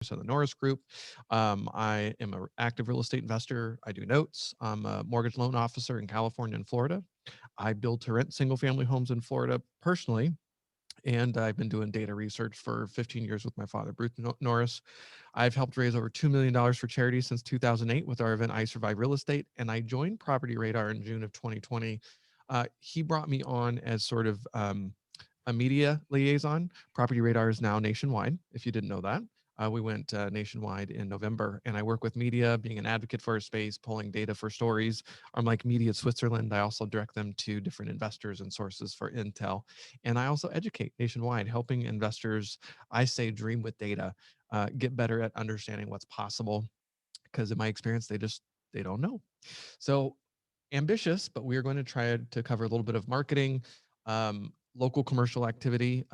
of the Norris Group. I am an active real estate investor. I do notes. I'm a mortgage loan officer in California and Florida. I build to rent single family homes in Florida personally. And I've been doing data research for 15 years with my father, Bruce Norris. I've helped raise over $2 million for charity since 2008 with our event, I Survive Real Estate. And I joined Property Radar in June of 2020. He brought me on as sort of a media liaison. Property Radar is now nationwide, if you didn't know that. We went nationwide in November, and I work with media, being an advocate for our space, pulling data for stories. I'm like Media Switzerland. I also direct them to different investors and sources for intel. And I also educate nationwide, helping investors, I say, dream with data, get better at understanding what's possible. Because in my experience, they don't know. So ambitious, but we are going to try to cover a little bit of marketing, local commercial activity.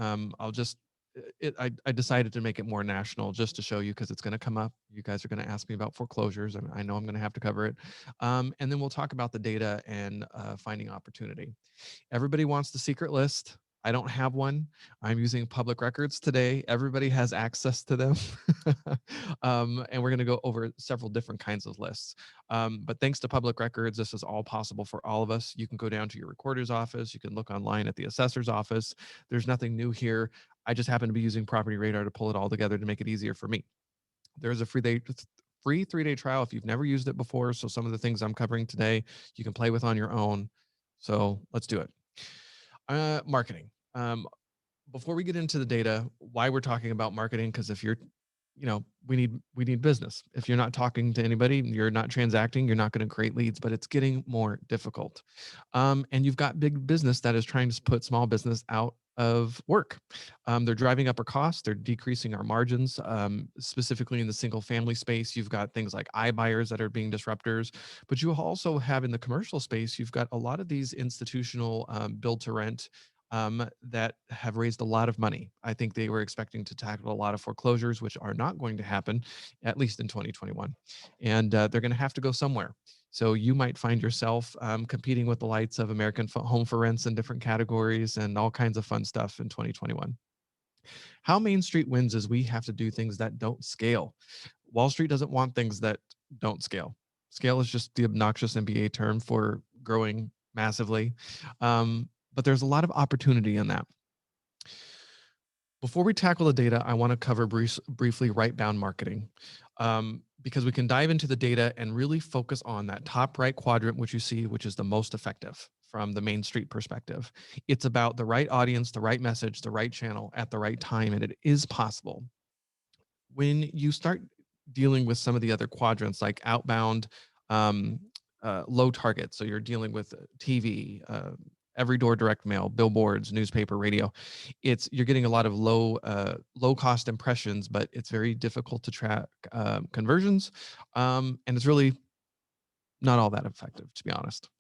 I decided to make it more national just to show you because it's going to come up. You guys are going to ask me about foreclosures, and I know I'm going to have to cover it. And then we'll talk about the data and finding opportunity. Everybody wants the secret list. I don't have one. I'm using public records today. Everybody has access to them. And we're going to go over several different kinds of lists. But thanks to public records, this is all possible for all of us. You can go down to your recorder's office. You can look online at the assessor's office. There's nothing new here. I just happen to be using Property Radar to pull it all together to make it easier for me. There's a free 3-day trial if you've never used it before. So some of the things I'm covering today, you can play with on your own. So let's do it. Marketing. Before we get into the data, why we're talking about marketing, because if you're, we need business. If you're not talking to anybody, you're not transacting, you're not going to create leads, but it's getting more difficult. And you've got big business that is trying to put small business out of work. They're driving up our costs. They're decreasing our margins. Specifically in the single family space, you've got things like iBuyers that are being disruptors, but you also have in the commercial space, you've got a lot of these institutional build to rent that have raised a lot of money. I think they were expecting to tackle a lot of foreclosures, which are not going to happen, at least in 2021. And they're going to have to go somewhere. So you might find yourself competing with the likes of American Home for Rents in different categories and all kinds of fun stuff in 2021. How Main Street wins is we have to do things that don't scale. Wall Street doesn't want things that don't scale. Scale is just the obnoxious MBA term for growing massively. But there's a lot of opportunity in that. Before we tackle the data, I want to cover briefly right-bound marketing, because we can dive into the data and really focus on that top right quadrant, which you see, which is the most effective from the Main Street perspective. It's about the right audience, the right message, the right channel at the right time, and it is possible. When you start dealing with some of the other quadrants like outbound, low target, so you're dealing with TV, every door direct mail, billboards, newspaper, radio. You're getting a lot of low cost impressions, but it's very difficult to track conversions, and it's really not all that effective, to be honest.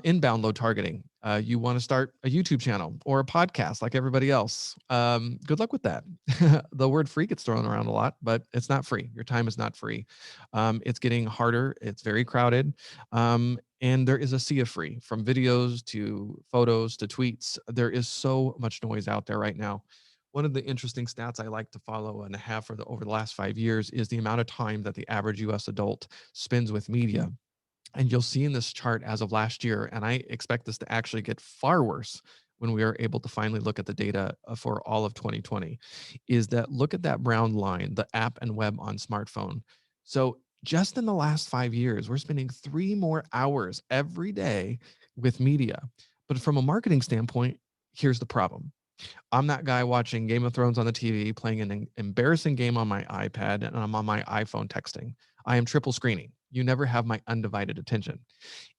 Inbound load targeting. You want to start a YouTube channel or a podcast like everybody else. Good luck with that. The word free gets thrown around a lot, but it's not free. Your time is not free. It's getting harder. It's very crowded. And there is a sea of free, from videos to photos to tweets. There is so much noise out there right now. One of the interesting stats I like to follow and have over the last 5 years is the amount of time that the average US adult spends with media. And you'll see in this chart as of last year, and I expect this to actually get far worse when we are able to finally look at the data for all of 2020, is that look at that brown line, the app and web on smartphone. So just in the last 5 years, we're spending 3 more hours every day with media. But from a marketing standpoint, here's the problem. I'm that guy watching Game of Thrones on the TV, playing an embarrassing game on my iPad, and I'm on my iPhone texting. I am triple screening. You never have my undivided attention.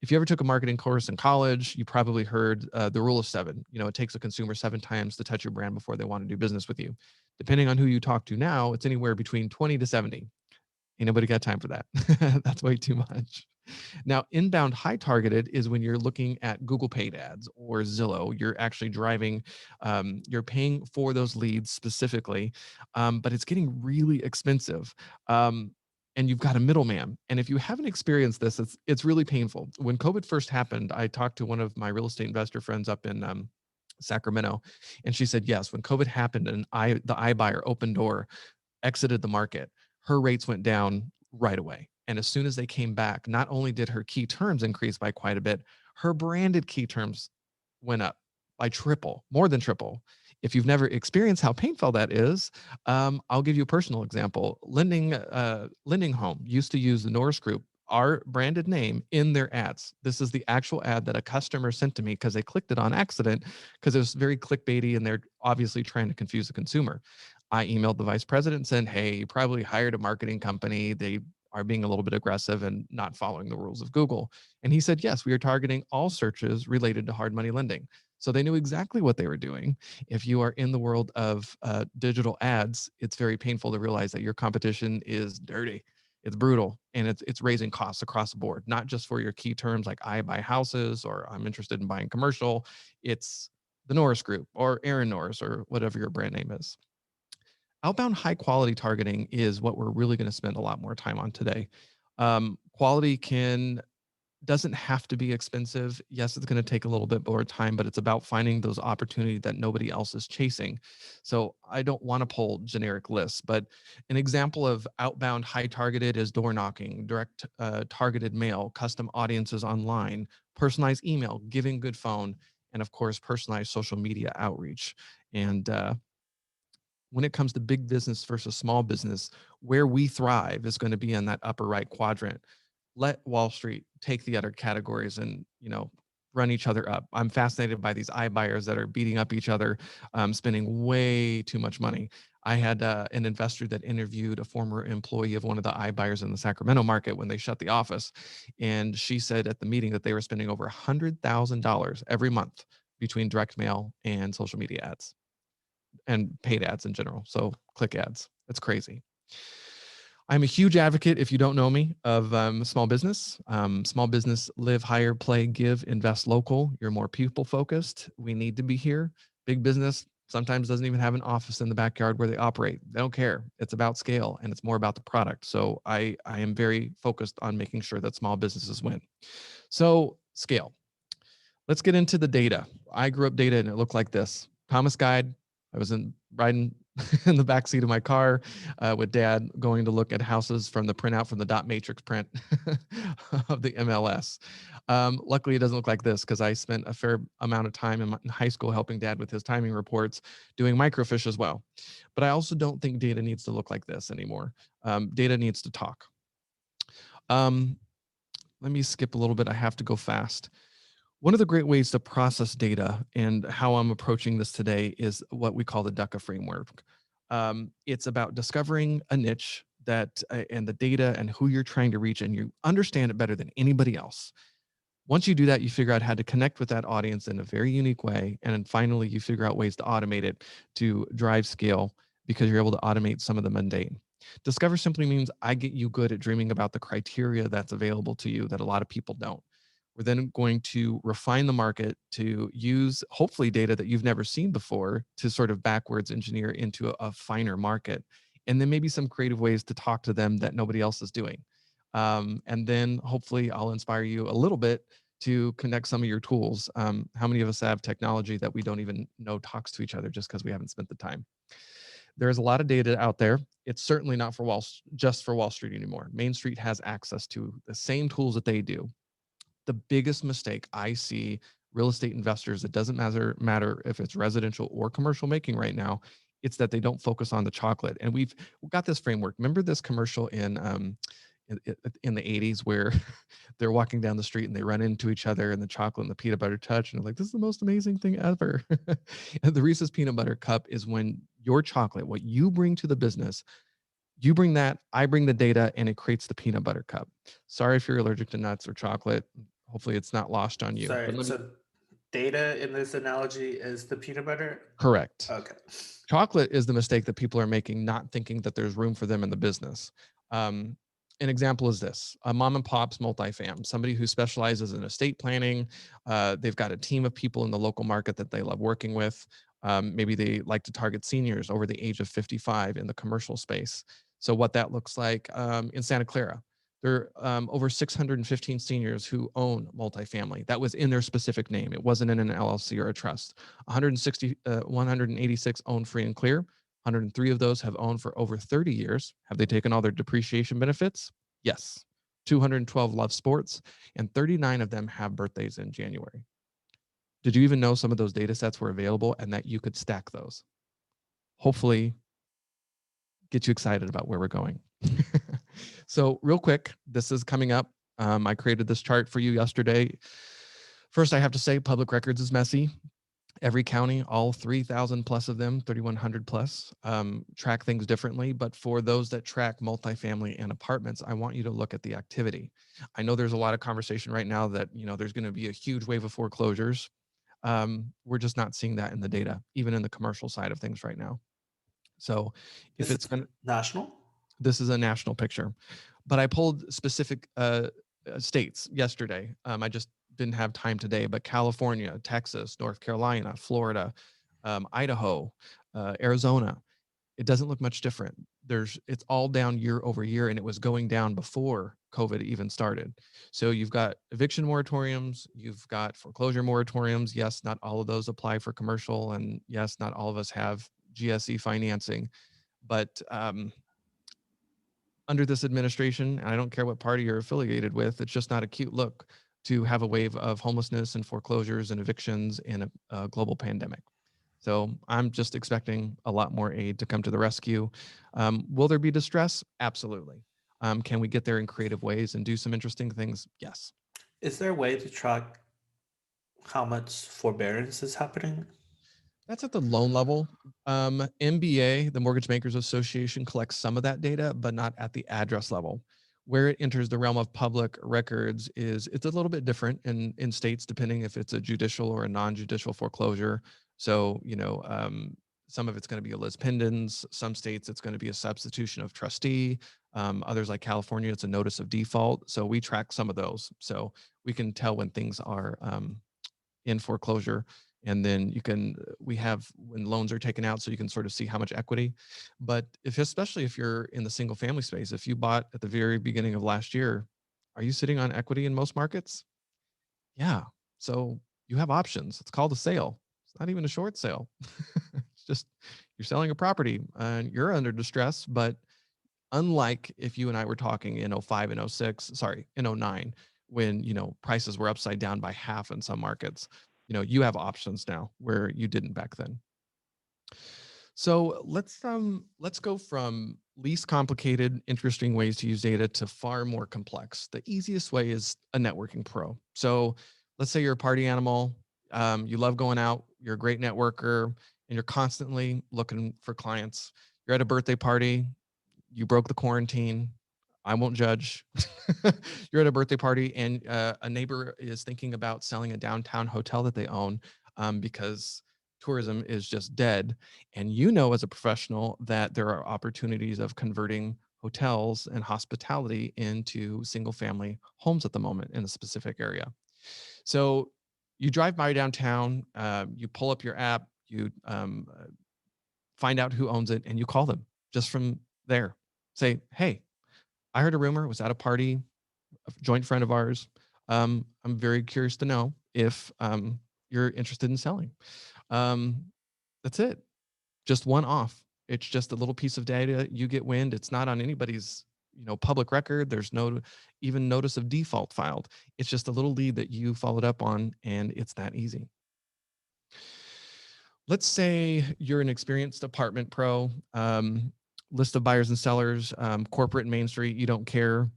If you ever took a marketing course in college, you probably heard the rule of 7. It takes a consumer 7 times to touch your brand before they want to do business with you. Depending on who you talk to now, it's anywhere between 20 to 70. Ain't nobody got time for that. That's way too much. Now, inbound high targeted is when you're looking at Google paid ads or Zillow. You're actually driving, you're paying for those leads specifically, but it's getting really expensive. And you've got a middleman. And if you haven't experienced this, it's really painful. When COVID first happened, I talked to one of my real estate investor friends up in Sacramento, and she said, yes, when COVID happened and the iBuyer Open Door, exited the market, her rates went down right away. And as soon as they came back, not only did her key terms increase by quite a bit, her branded key terms went up by triple, more than triple. If you've never experienced how painful that is, I'll give you a personal example. Lending Home used to use the Norris Group, our branded name, in their ads. This is the actual ad that a customer sent to me because they clicked it on accident because it was very clickbaity and they're obviously trying to confuse the consumer. I emailed the vice president and said, hey, you probably hired a marketing company. They are being a little bit aggressive and not following the rules of Google. And he said, yes, we are targeting all searches related to hard money lending. So they knew exactly what they were doing. If you are in the world of digital ads, it's very painful to realize that your competition is dirty. It's brutal, and it's raising costs across the board, not just for your key terms like I buy houses or I'm interested in buying commercial. It's the Norris Group or Aaron Norris or whatever your brand name is. Outbound high quality targeting is what we're really going to spend a lot more time on today. Quality can doesn't have to be expensive. Yes, it's going to take a little bit more time, but it's about finding those opportunities that nobody else is chasing. So I don't want to pull generic lists, but an example of outbound high targeted is door knocking, direct targeted mail, custom audiences online, personalized email, giving good phone, and of course, personalized social media outreach. And when it comes to big business versus small business, where we thrive is going to be in that upper right quadrant. Let Wall Street take the other categories and, run each other up. I'm fascinated by these iBuyers that are beating up each other, spending way too much money. I had an investor that interviewed a former employee of one of the iBuyers in the Sacramento market when they shut the office. And she said at the meeting that they were spending over $100,000 every month between direct mail and social media ads and paid ads in general. So click ads. That's crazy. I'm a huge advocate, if you don't know me, of small business. Small business, live higher, play, give, invest local. You're more people focused. We need to be here. Big business sometimes doesn't even have an office in the backyard where they operate. They don't care. It's about scale and it's more about the product. So I am very focused on making sure that small businesses win. So scale. Let's get into the data. I grew up data and it looked like this. Thomas Guide. I was riding in the back seat of my car with dad going to look at houses from the printout from the dot matrix print of the MLS. Luckily, it doesn't look like this because I spent a fair amount of time in high school helping dad with his timing reports, doing microfiche as well. But I also don't think data needs to look like this anymore. Data needs to talk. Let me skip a little bit. I have to go fast. One of the great ways to process data and how I'm approaching this today is what we call the DUCA framework. It's about discovering a niche that and the data and who you're trying to reach, and you understand it better than anybody else. Once you do that, you figure out how to connect with that audience in a very unique way. And then finally, you figure out ways to automate it to drive scale because you're able to automate some of the mundane. Discover simply means I get you good at dreaming about the criteria that's available to you that a lot of people don't. We're then going to refine the market to use hopefully data that you've never seen before to sort of backwards engineer into a finer market. And then maybe some creative ways to talk to them that nobody else is doing. And then hopefully I'll inspire you a little bit to connect some of your tools. How many of us have technology that we don't even know talks to each other just because we haven't spent the time? There's a lot of data out there. It's certainly not for just for Wall Street anymore. Main Street has access to the same tools that they do. The biggest mistake I see real estate investors, it doesn't matter if it's residential or commercial making right now, it's that they don't focus on the chocolate. And we've got this framework. Remember this commercial in the 80s where they're walking down the street and they run into each other and the chocolate and the peanut butter touch and they're like, this is the most amazing thing ever. And the Reese's peanut butter cup is when your chocolate, what you bring to the business, you bring that, I bring the data, and it creates the peanut butter cup. Sorry if you're allergic to nuts or chocolate. Hopefully it's not lost on you. But Sorry, let me so data in this analogy is the peanut butter? correct. Okay. Chocolate is the mistake that people are making, not thinking that there's room for them in the business. Um, an example is this: a mom and pop's multifam, somebody who specializes in estate planning. They've got a team of people in the local market that they love working with. Maybe they like to target seniors over the age of 55 in the commercial space. So what that looks like in Santa Clara, there are over 615 seniors who own multifamily. That was in their specific name. It wasn't in an LLC or a trust. 186 own free and clear. 103 of those have owned for over 30 years. Have they taken all their depreciation benefits? Yes. 212 love sports, and 39 of them have birthdays in January. Did you even know some of those data sets were available and that you could stack those? Hopefully, get you excited about where we're going. So, real quick, this is coming up. I created this chart for you yesterday. First, I have to say, public records is messy. Every county, all 3,000 plus of them, 3,100 plus, track things differently. But for those that track multifamily and apartments, I want you to look at the activity. I know there's a lot of conversation right now that there's going to be a huge wave of foreclosures. We're just not seeing that in the data, even in the commercial side of things right now. So, if This it's is going to, national. this is a national picture, but I pulled specific states yesterday. I just didn't have time today, but California, Texas, North Carolina, Florida, Idaho, Arizona. It doesn't look much different. It's all down year over year, and it was going down before COVID even started. So you've got eviction moratoriums, you've got foreclosure moratoriums. Yes, not all of those apply for commercial, and yes, not all of us have GSE financing, but under this administration, and I don't care what party you're affiliated with, it's just not a cute look to have a wave of homelessness and foreclosures and evictions in a global pandemic. So I'm just expecting a lot more aid to come to the rescue. Will there be distress? Absolutely. Can we get there in creative ways and do some interesting things? Yes. Is there a way to track how much forbearance is happening? That's at the loan level. MBA, the Mortgage Bankers Association, collects some of that data, but not at the address level. Where it enters the realm of public records is it's a little bit different in states, depending if it's a judicial or a non-judicial foreclosure. So, some of it's going to be a lis pendens. Some states it's going to be a substitution of trustee. Others like California, it's a notice of default. So we track some of those. So we can tell when things are in foreclosure, and then we have when loans are taken out, so you can sort of see how much equity. But especially if you're in the single family space, if you bought at the very beginning of last year, are you sitting on equity in most markets? Yeah. So you have options. It's called a sale. It's not even a short sale. It's just you're selling a property and you're under distress. But unlike if you and I were talking in '05 and '06, sorry, in '09, when, prices were upside down by half in some markets, you have options now where you didn't back then. So let's go from least complicated, interesting ways to use data to far more complex. The easiest way is a networking pro. So let's say you're a party animal, you love going out, you're a great networker, and you're constantly looking for clients. You're at a birthday party, you broke the quarantine. I won't judge. You're at a birthday party, and a neighbor is thinking about selling a downtown hotel that they own, because tourism is just dead. And as a professional that there are opportunities of converting hotels and hospitality into single family homes at the moment in a specific area. So you drive by downtown, you pull up your app, you find out who owns it, and you call them just from there. Say, hey, I heard a rumor, was at a party, a joint friend of ours. I'm very curious to know if you're interested in selling. Um, that's it. Just one off. It's just a little piece of data you get wind. It's not on anybody's public record. There's no even notice of default filed. It's just a little lead that you followed up on, and it's that easy. Let's say you're an experienced apartment pro, list of buyers and sellers, corporate and Main Street, you don't care.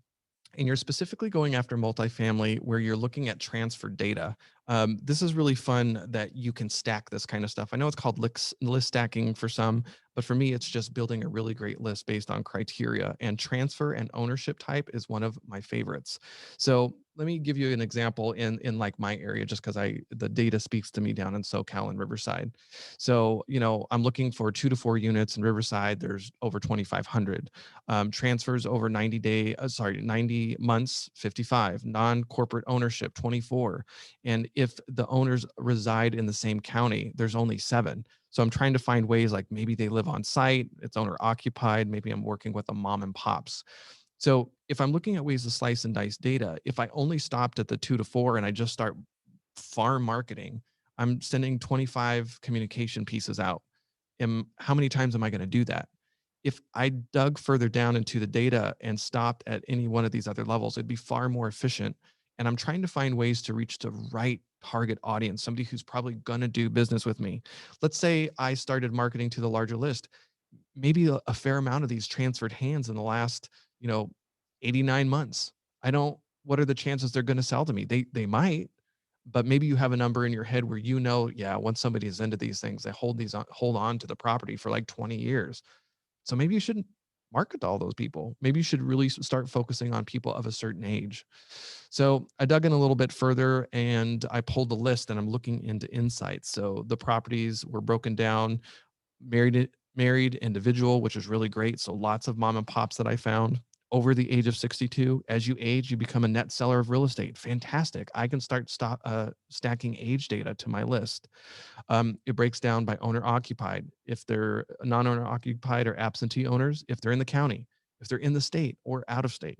And you're specifically going after multifamily where you're looking at transfer data. This is really fun that you can stack this kind of stuff. I know it's called list stacking for some, but for me, it's just building a really great list based on criteria. And transfer and ownership type is one of my favorites. So let me give you an example in like my area, just because the data speaks to me down in SoCal and Riverside. So I'm looking for 2 to 4 units in Riverside. There's over 2,500. Transfers over 90 months, 55. Non-corporate ownership, 24. And if the owners reside in the same county, there's only 7. So I'm trying to find ways, like maybe they live on site, it's owner occupied, maybe I'm working with a mom and pops. So if I'm looking at ways to slice and dice data, if I only stopped at the 2 to 4 and I just start farm marketing, I'm sending 25 communication pieces out How many times am I going to do that? If I dug further down into the data and stopped at any one of these other levels, it'd be far more efficient. And I'm trying to find ways to reach the right target audience, somebody who's probably going to do business with me. Let's say I started marketing to the larger list. Maybe a fair amount of these transferred hands in the last, you know, 89 months. I don't, what are the chances they're going to sell to me? They might, but maybe you have a number in your head where you know, yeah, once somebody is into these things, they hold on to the property for like 20 years. So maybe you shouldn't market to all those people. Maybe you should really start focusing on people of a certain age. So I dug in a little bit further and I pulled the list and I'm looking into insights. So the properties were broken down, married individual, which is really great. So lots of mom and pops that I found over the age of 62. As you age, you become a net seller of real estate. Fantastic. I can stacking age data to my list. It breaks down by owner occupied, if they're non-owner occupied or absentee owners, if they're in the county, if they're in the state or out of state,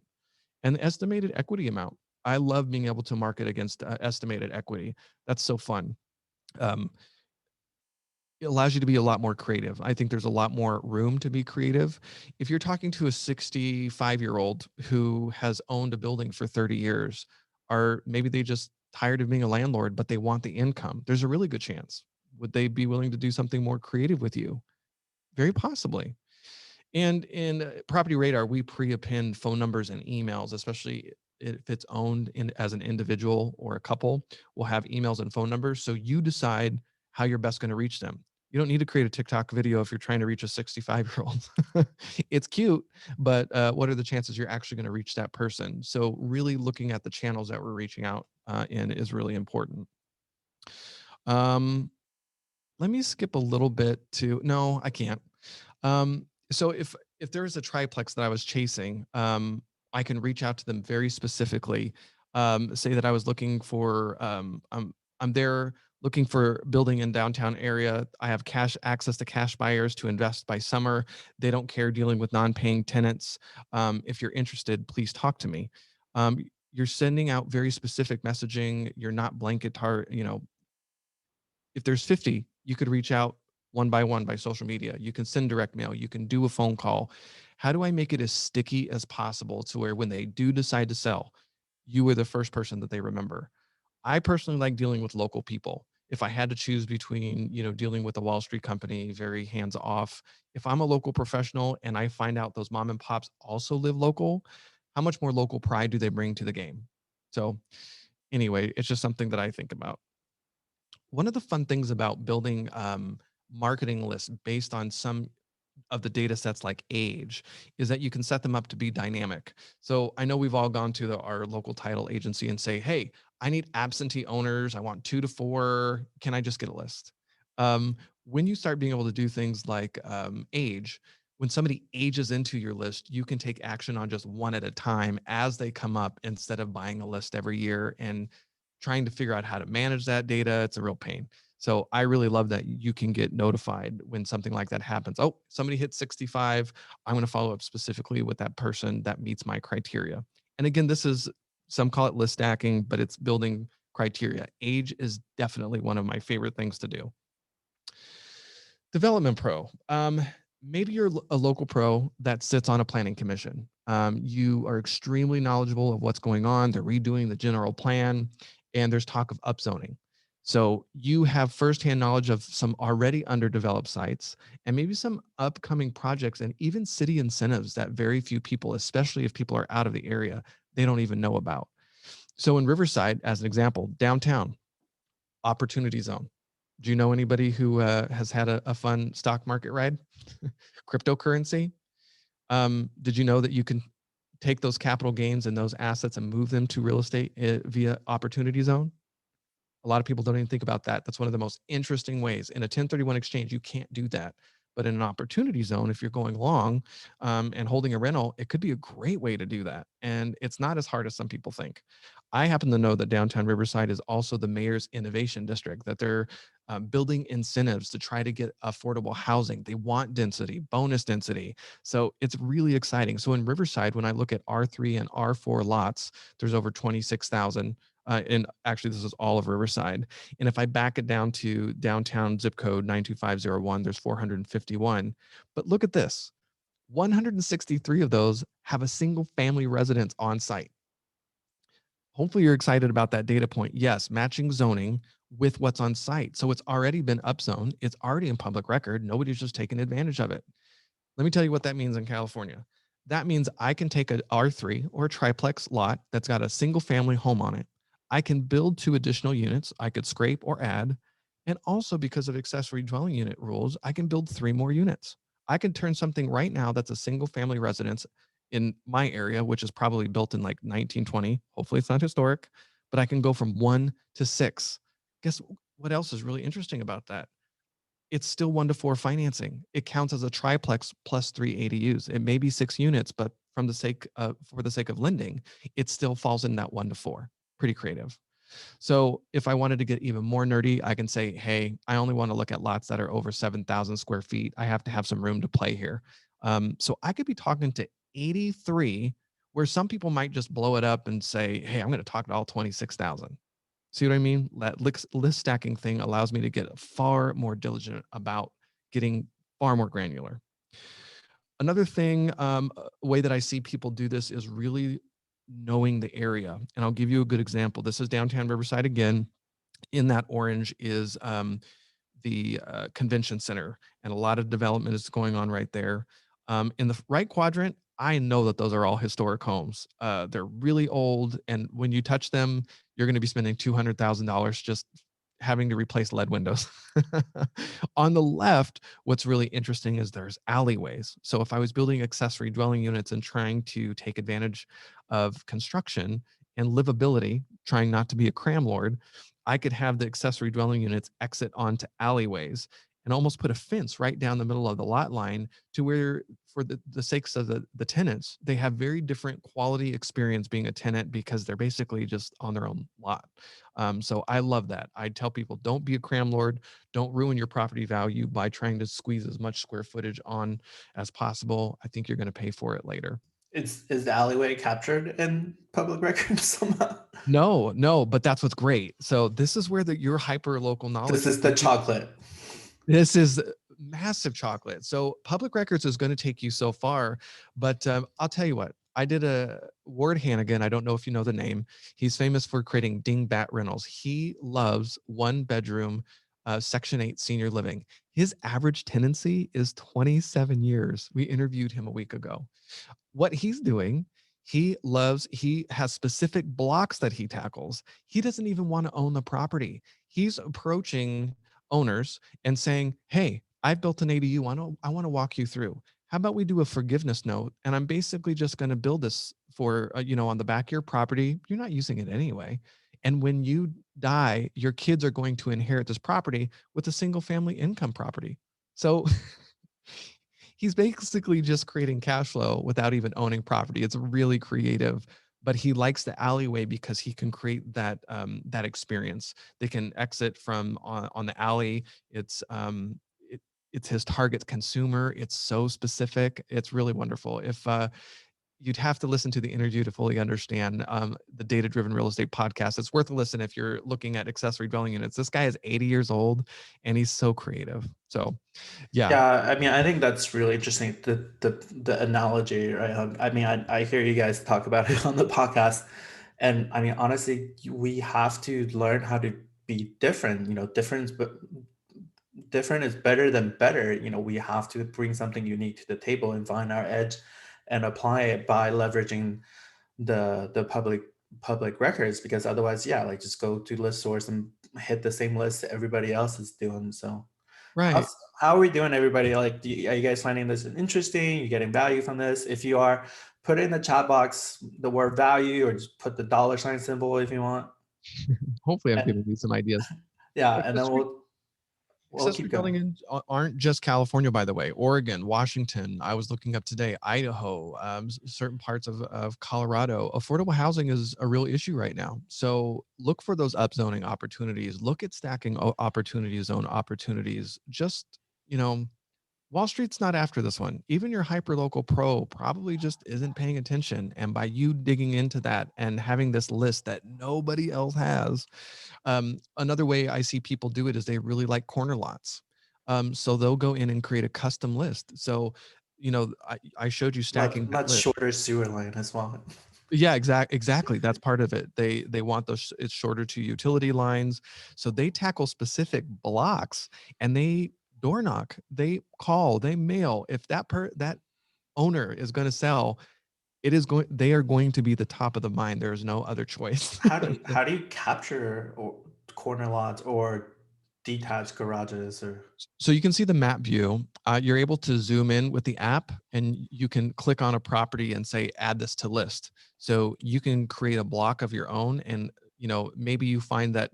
and the estimated equity amount. I love being able to market against estimated equity. That's so fun. Um, it allows you to be a lot more creative. I think there's a lot more room to be creative. If you're talking to a 65-year-old who has owned a building for 30 years, or maybe they just tired of being a landlord, but they want the income, there's a really good chance. Would they be willing to do something more creative with you? Very possibly. And in Property Radar, we pre-append phone numbers and emails, especially if it's owned as an individual or a couple. We'll have emails and phone numbers. So you decide how you're best going to reach them. You don't need to create a TikTok video if you're trying to reach a 65-year-old. It's cute, but what are the chances you're actually going to reach that person? So really looking at the channels that we're reaching out in is really important. Um, Let me skip a little bit to, no, I can't. So if there is a triplex that I was chasing, I can reach out to them very specifically. Say that I was looking for, I'm there looking for building in downtown area. I have cash access to cash buyers to invest by summer. They don't care dealing with non-paying tenants. If you're interested, please talk to me. You're sending out very specific messaging. You're not blanket if there's 50, you could reach out one by social media. You can send direct mail. You can do a phone call. How do I make it as sticky as possible to where when they do decide to sell, you were the first person that they remember? I personally like dealing with local people. If I had to choose between, dealing with a Wall Street company, very hands off, if I'm a local professional and I find out those mom and pops also live local, how much more local pride do they bring to the game? So, anyway, it's just something that I think about. One of the fun things about building marketing lists based on some of the data sets like age is that you can set them up to be dynamic. So I know we've all gone to our local title agency and say, hey, I need absentee owners. I want 2 to 4. Can I just get a list? When you start being able to do things like age, when somebody ages into your list, you can take action on just one at a time as they come up instead of buying a list every year and trying to figure out how to manage that data. It's a real pain. So I really love that you can get notified when something like that happens. Oh, somebody hit 65. I'm going to follow up specifically with that person that meets my criteria. And again, this is, some call it list stacking, but it's building criteria. Age is definitely one of my favorite things to do. Development pro. Maybe you're a local pro that sits on a planning commission. You are extremely knowledgeable of what's going on. They're redoing the general plan, and there's talk of upzoning. So you have firsthand knowledge of some already underdeveloped sites and maybe some upcoming projects and even city incentives that very few people, especially if people are out of the area, they don't even know about. So in Riverside, as an example, downtown, opportunity zone. Do you know anybody who has had a fun stock market ride? Cryptocurrency. Did you know that you can take those capital gains and those assets and move them to real estate via opportunity zone? A lot of people don't even think about that. That's one of the most interesting ways. In a 1031 exchange, you can't do that. But in an opportunity zone, if you're going long and holding a rental, it could be a great way to do that. And it's not as hard as some people think. I happen to know that downtown Riverside is also the mayor's innovation district, that they're building incentives to try to get affordable housing. They want density, bonus density. So it's really exciting. So in Riverside, when I look at R3 and R4 lots, there's over 26,000 And actually, this is all of Riverside. And if I back it down to downtown zip code 92501, there's 451. But look at this, 163 of those have a single family residence on site. Hopefully, you're excited about that data point. Yes, matching zoning with what's on site. So it's already been upzoned, it's already in public record. Nobody's just taking advantage of it. Let me tell you what that means in California. That means I can take a R3 or a triplex lot that's got a single family home on it. I can build 2 additional units. I could scrape or add. And also, because of accessory dwelling unit rules, I can build 3 more units. I can turn something right now that's a single family residence in my area, which is probably built in like 1920. Hopefully, it's not historic, but I can go from 1 to 6. Guess what else is really interesting about that? It's still 1 to 4 financing. It counts as a triplex plus 3 ADUs. It may be 6 units, but from the sake of, for the sake of lending, it still falls in that 1 to 4. Pretty creative. So if I wanted to get even more nerdy, I can say, hey, I only want to look at lots that are over 7,000 square feet. I have to have some room to play here. So I could be talking to 83, where some people might just blow it up and say, hey, I'm going to talk to all 26,000. See what I mean? That list stacking thing allows me to get far more diligent about getting far more granular. Another thing, a way that I see people do this is really knowing the area. And I'll give you a good example. This is downtown Riverside again. In that orange is the convention center, and a lot of development is going on right there. In the right quadrant, I know that those are all historic homes. They're really old, and when you touch them, you're going to be spending $200,000 just having to replace lead windows. On the left, what's really interesting is there's alleyways. So if I was building accessory dwelling units and trying to take advantage of construction and livability, trying not to be a cram lord, I could have the accessory dwelling units exit onto alleyways and almost put a fence right down the middle of the lot line to where, for the sakes of the tenants, they have very different quality experience being a tenant because they're basically just on their own lot. So I love that. I tell people, don't be a cram lord. Don't ruin your property value by trying to squeeze as much square footage on as possible. I think you're going to pay for it later. Is the alleyway captured in public records somehow? No, no, but that's what's great. So this is where your hyper local This knowledge will is the take you. chocolate. This is massive chocolate. So public records is going to take you so far, but I'll tell you what. I did a Ward Hannigan. I don't know if you know the name. He's famous for creating dingbat rentals. He loves 1 bedroom, Section 8 senior living. His average tenancy is 27 years. We interviewed him a week ago. What he's doing, he has specific blocks that he tackles. He doesn't even want to own the property. He's approaching owners and saying, hey, I've built an ADU. I want to walk you through. How about we do a forgiveness note? And I'm basically just going to build this for, on the back of your property. You're not using it anyway. And when you die, your kids are going to inherit this property with a single family income property. So he's basically just creating cash flow without even owning property. It's really creative, but he likes the alleyway because he can create that experience. They can exit from on the alley. It's his target consumer. It's so specific. It's really wonderful. If you'd have to listen to the interview to fully understand the Data Driven Real Estate podcast. It's worth a listen if you're looking at accessory dwelling units. This guy is 80 years old and he's so creative. So yeah. Yeah, I mean, I think that's really interesting. The analogy, right? I mean, I hear you guys talk about it on the podcast, and I mean, honestly, we have to learn how to be different. Difference, but different is better than better. We have to bring something unique to the table and find our edge, and apply it by leveraging the public records. Because otherwise, yeah, like just go to list source and hit the same list that everybody else is doing. So. Right. How are we doing, everybody? Like, are you guys finding this interesting? You getting value from this? If you are, put in the chat box the word value, or just put the $ symbol if you want. Hopefully I'm And giving you some ideas. yeah, and then Accessory we'll accessory keep going. buildings aren't just California, by the way. Oregon, Washington, I was looking up today, Idaho, certain parts of Colorado. Affordable housing is a real issue right now. So look for those upzoning opportunities. Look at stacking opportunity zone opportunities. Just, you know, Wall Street's not after this one. Even your hyperlocal pro probably just isn't paying attention. And by you digging into that and having this list that nobody else has, another way I see people do it is they really like corner lots. So they'll go in and create a custom list. So, I showed you stacking that Much list. shorter sewer line as well. Yeah, exactly. That's part of it. They want those, it's shorter to utility lines. So they tackle specific blocks and they door knock, they call, they mail. If that owner is going to sell, they are going to be the top of the mind. There's no other choice. How do you capture corner lots or detached garages or So you can see the map view. You're able to zoom in with the app and you can click on a property and say, add this to list. So you can create a block of your own. And, maybe you find that,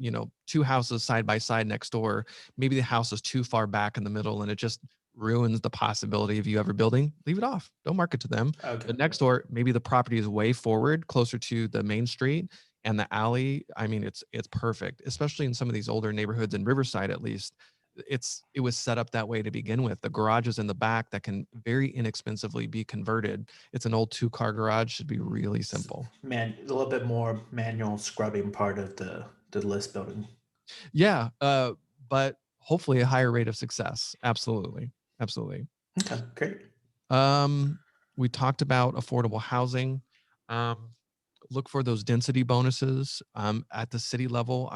two houses side by side next door, maybe the house is too far back in the middle and it just ruins the possibility of you ever building. Leave it off. Don't market to them. okay. But next door, maybe the property is way forward, closer to the main street and the alley. I mean, it's perfect, especially in some of these older neighborhoods in Riverside, at least it was set up that way to begin with. The garage is in the back that can very inexpensively be converted. It's an old two-car garage, should be really simple. Man, a little bit more manual scrubbing part of the list building. Yeah, but hopefully a higher rate of success. Absolutely. Absolutely. Okay, great. Um, we talked about affordable housing. Um, look for those density bonuses at the city level.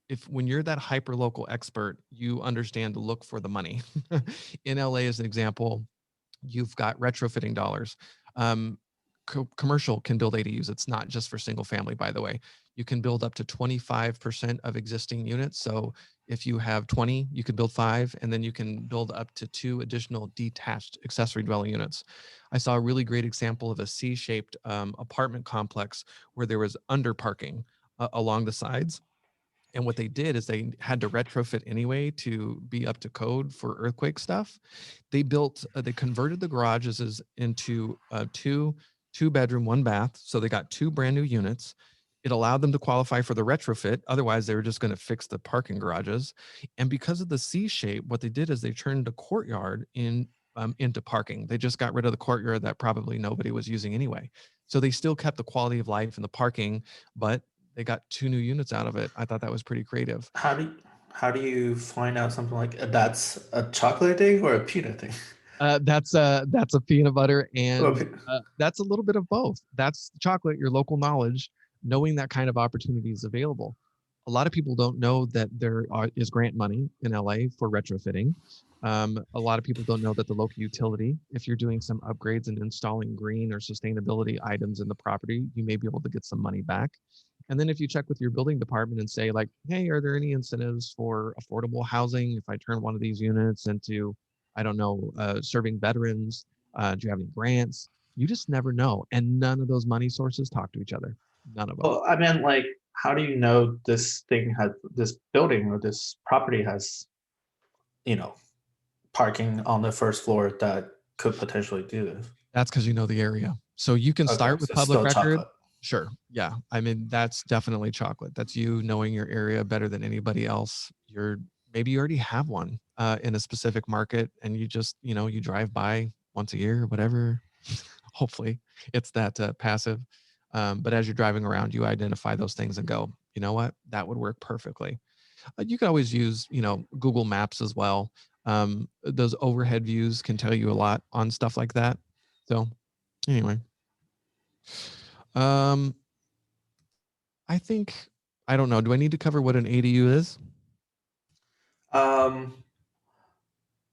If when you're that hyper local expert, you understand to look for the money. In LA, as an example, you've got retrofitting dollars. Um, Commercial can build ADUs. It's not just for single family, by the way. You can build up to 25% of existing units. So if you have 20, you can build five, and then you can build up to two additional detached accessory dwelling units. I saw a really great example of a C-shaped apartment complex where there was under parking along the sides. And what they did is they had to retrofit anyway to be up to code for earthquake stuff. They converted the garages into two bedroom, one bath. So they got two brand new units. It allowed them to qualify for the retrofit. Otherwise, they were just going to fix the parking garages. And because of the C shape, what they did is they turned the courtyard into parking. They just got rid of the courtyard that probably nobody was using anyway. So they still kept the quality of life and the parking, but they got two new units out of it. I thought that was pretty creative. How do you, how do you find out something like that's a chocolate thing or a peanut thing? That's a peanut butter, and Okay. that's a little bit of both. That's chocolate, your local knowledge, knowing that kind of opportunity is available. A lot of people don't know that is grant money in LA for retrofitting. A lot of people don't know that the local utility, if you're doing some upgrades and installing green or sustainability items in the property, you may be able to get some money back. And then if you check with your building department and say like, hey, are there any incentives for affordable housing if I turn one of these units into, I don't know, serving veterans? Do you have any grants? You just never know. And none of those money sources talk to each other. None of them. Well, I mean, like, how do you know this building or this property has, you know, parking on the first floor that could potentially do this? That's because you know the area. So you can Okay, start with so it's public still record. chocolate. Sure. Yeah. I mean, that's definitely chocolate. That's you knowing your area better than anybody else. Maybe you already have one in a specific market and you just, you drive by once a year or whatever. Hopefully it's that passive. But as you're driving around, you identify those things and go, you know what? That would work perfectly. You can always use, Google Maps as well. Those overhead views can tell you a lot on stuff like that. So anyway, um, I think I don't know. Do I need to cover what an ADU is? Um,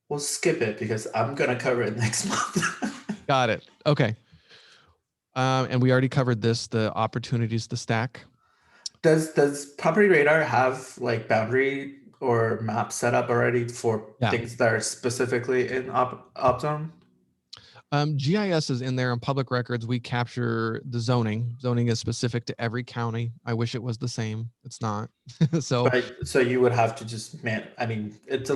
we'll skip it because I'm gonna cover it next month. Got it. Okay. And we already covered this, the opportunities to stack. Does Property Radar have like boundary or map set up already for Yeah. things that are specifically in op zone? GIS is in there on public records. We capture the zoning. Zoning is specific to every county. I wish it was the same. It's not. So But so you would have to just I mean, take a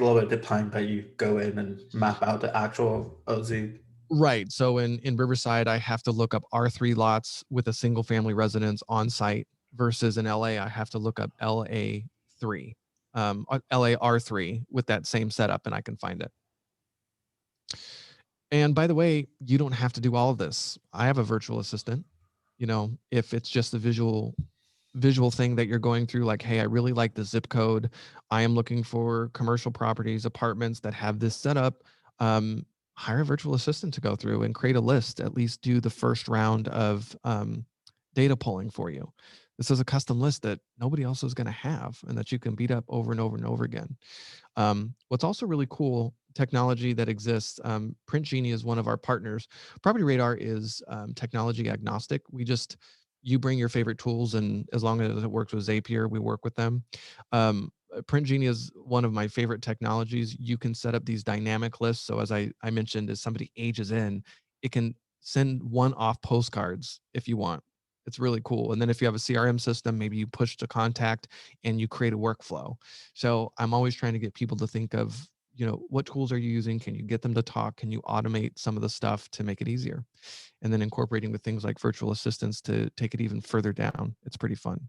little bit of time, but you go in and map out the actual OZ. right. So in Riverside, I have to look up R3 lots with a single family residence on site versus in LA, I have to look up LA3, LA R3 with that same setup and I can find it. And by the way, you don't have to do all of this. I have a virtual assistant. You know, if it's just a visual thing that you're going through, like, hey, I really like the zip code. I am looking for commercial properties, apartments that have this setup. Um, hire a virtual assistant to go through and create a list, at least do the first round of data pulling for you. This is a custom list that nobody else is going to have and that you can beat up over and over and over again. What's also really cool technology that exists, Print Genie is one of our partners. Property Radar is technology agnostic. You bring your favorite tools, and as long as it works with Zapier, we work with them. Print Genie is one of my favorite technologies. You can set up these dynamic lists. So as I mentioned, as somebody ages in, it can send one-off postcards if you want. It's really cool. And then if you have a CRM system, maybe you push to contact and you create a workflow. So I'm always trying to get people to think of, what tools are you using? Can you get them to talk? Can you automate some of the stuff to make it easier? And then incorporating with things like virtual assistants to take it even further down. It's pretty fun.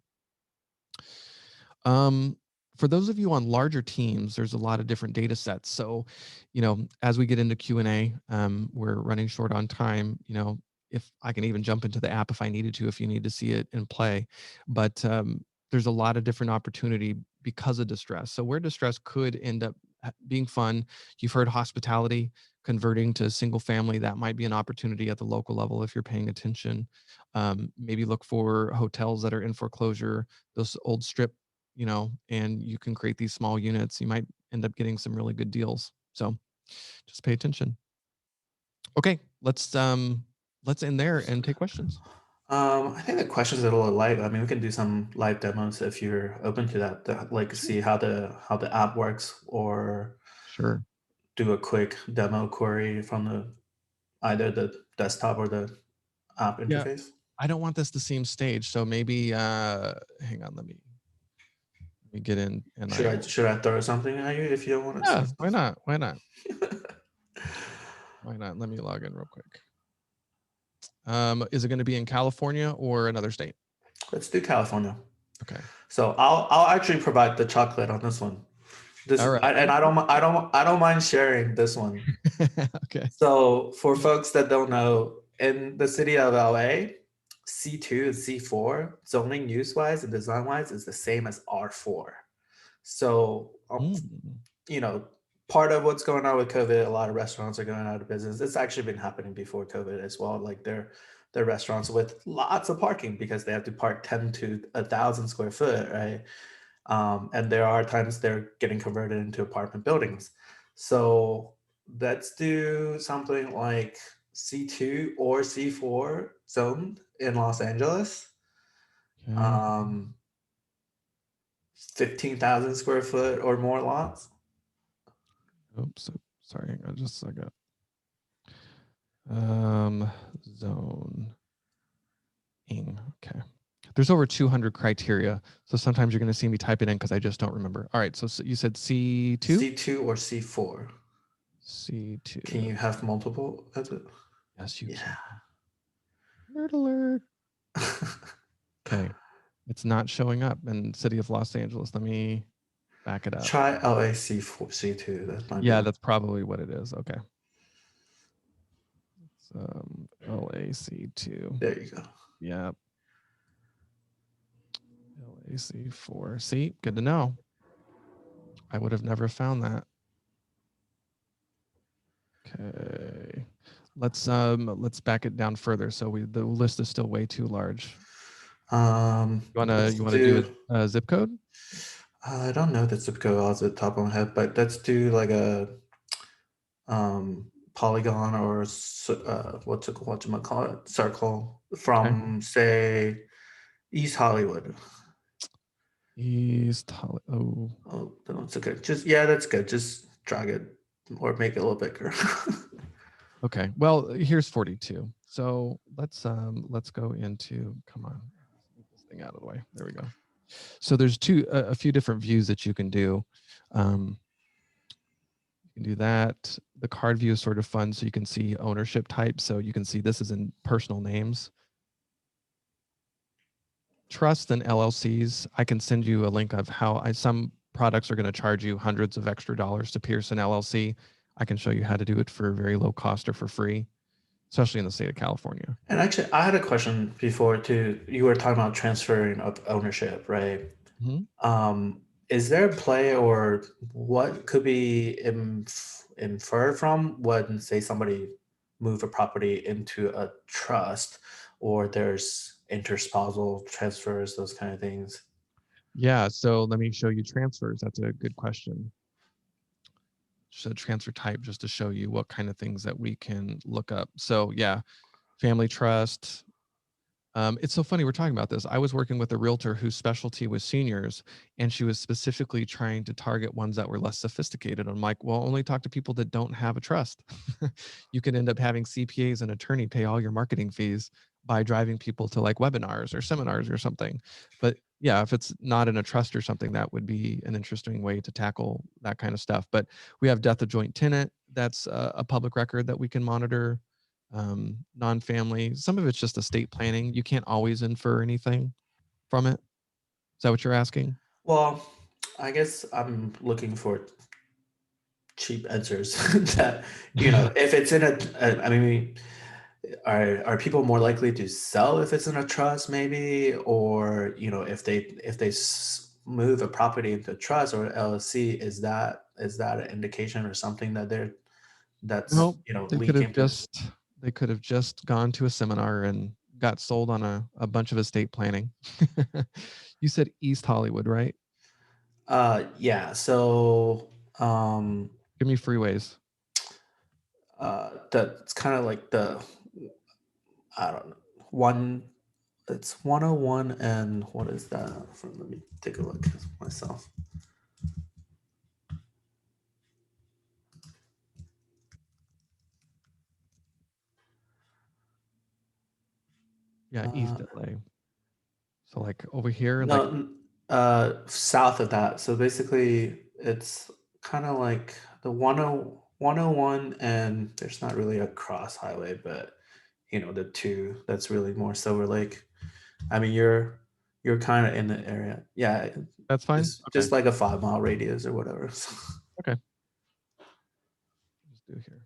Um, for those of you on larger teams, there's a lot of different data sets. So, as we get into Q&A, we're running short on time. If I can even jump into the app if I needed to, if you need to see it in play. But there's a lot of different opportunity because of distress. So where distress could end up being fun, you've heard hospitality converting to single family. That might be an opportunity at the local level if you're paying attention. Maybe look for hotels that are in foreclosure, those old strip, and you can create these small units. You might end up getting some really good deals. So just pay attention. Okay, let's end there and take questions. I think the questions are a little light. I mean, we can do some live demos if you're open to that, like Sure. see how the app works, or Sure. do a quick demo query from either the desktop or the app Yeah. interface. I don't want this to seem staged, so maybe hang on, let me get in and Should I I will. should I throw something at you if you don't want to see Yeah, why stuff? not? Why not? Why not? Let me log in real quick. Is it going to be in California or another state? Let's do California. Okay. So I'll actually provide the chocolate on this one. All right. And I don't mind sharing this one. Okay. So for folks that don't know, in the city of LA, C2 and C4 zoning use wise and design wise is the same as R4. So Mm, you know, part of what's going on with COVID, a lot of restaurants are going out of business. It's actually been happening before COVID as well. Like they're restaurants with lots of parking because they have to park 10 to 1,000 square foot, right? And there are times they're getting converted into apartment buildings. So let's do something like C2 or C4 zoned in Los Angeles. okay. Um, 15,000 square foot or more lots. Oops. Sorry. Hang on just a second. Zone. Okay. There's over 200 criteria. So sometimes you're going to see me type it in because I just don't remember. All right. So you said C2? C2 or C4. C2. Can you have multiple? Yes, you Yeah. can. Nerd alert. Okay. It's not showing up in City of Los Angeles. Let me back it up. Try LAC4, C2. That might be. Yeah, that's probably what it is. Okay. It's, LAC2. There you go. Yep. LAC4. See, good to know. I would have never found that. Okay. Let's back it down further. So the list is still way too large. You wanna Let's you wanna do do. a zip code? I don't know the zip code off the top of my head, but let's do like a polygon or what's it call it, circle Okay. from say East Hollywood. East Holly. Oh, Oh, no, it's okay. Just yeah, that's good. Just drag it or make it a little bigger. okay. Well, here's 42. So let's go into, come on, get this thing out of the way. There we go. So there's a few different views that you can do. You can do that. The card view is sort of fun, so you can see ownership type. So you can see this is in personal names. Trust and LLCs. I can send you a link of how some products are going to charge you hundreds of extra dollars to pierce an LLC. I can show you how to do it for very low cost or for free, especially in the state of California. And actually, I had a question before too. You were talking about transferring of ownership, right? Mhm. Um, is there a play or what could be inferred from when, say, somebody move a property into a trust, or there's interspousal transfers, those kind of things? Yeah, so let me show you transfers. That's a good question. Just a transfer type just to show you what kind of things that we can look up. So yeah, family trust. It's so funny we're talking about this. I was working with a realtor whose specialty was seniors, and she was specifically trying to target ones that were less sophisticated. I'm like, well, only talk to people that don't have a trust. You can end up having CPAs and attorney pay all your marketing fees by driving people to like webinars or seminars or something. But yeah, if it's not in a trust or something, that would be an interesting way to tackle that kind of stuff. But we have death of joint tenant. That's a public record that we can monitor. Non-family. Some of it's just estate planning. You can't always infer anything from it. Is that what you're asking? Well, I guess I'm looking for cheap answers that, if it's in I mean, are people more likely to sell if it's in a trust, maybe, or if they move a property into trust or LLC, is that an indication or something that that's No, they could have leaking to? just they could have just gone to a seminar and got sold on a bunch of estate planning. You said East Hollywood, right? Yeah. So, um, Give me freeways. that's kind of like the, I don't know, one. It's 101, and what is that? Let me take a look myself. Yeah, East Uh, LA. So like over here, like no, south of that. So basically, it's kind of like the 101, and there's not really a cross highway, but the two that's really more Silver Lake. I mean, you're kind of in the area. Yeah, that's fine. just Okay. like a 5 mile radius or whatever. Okay. Let's do here.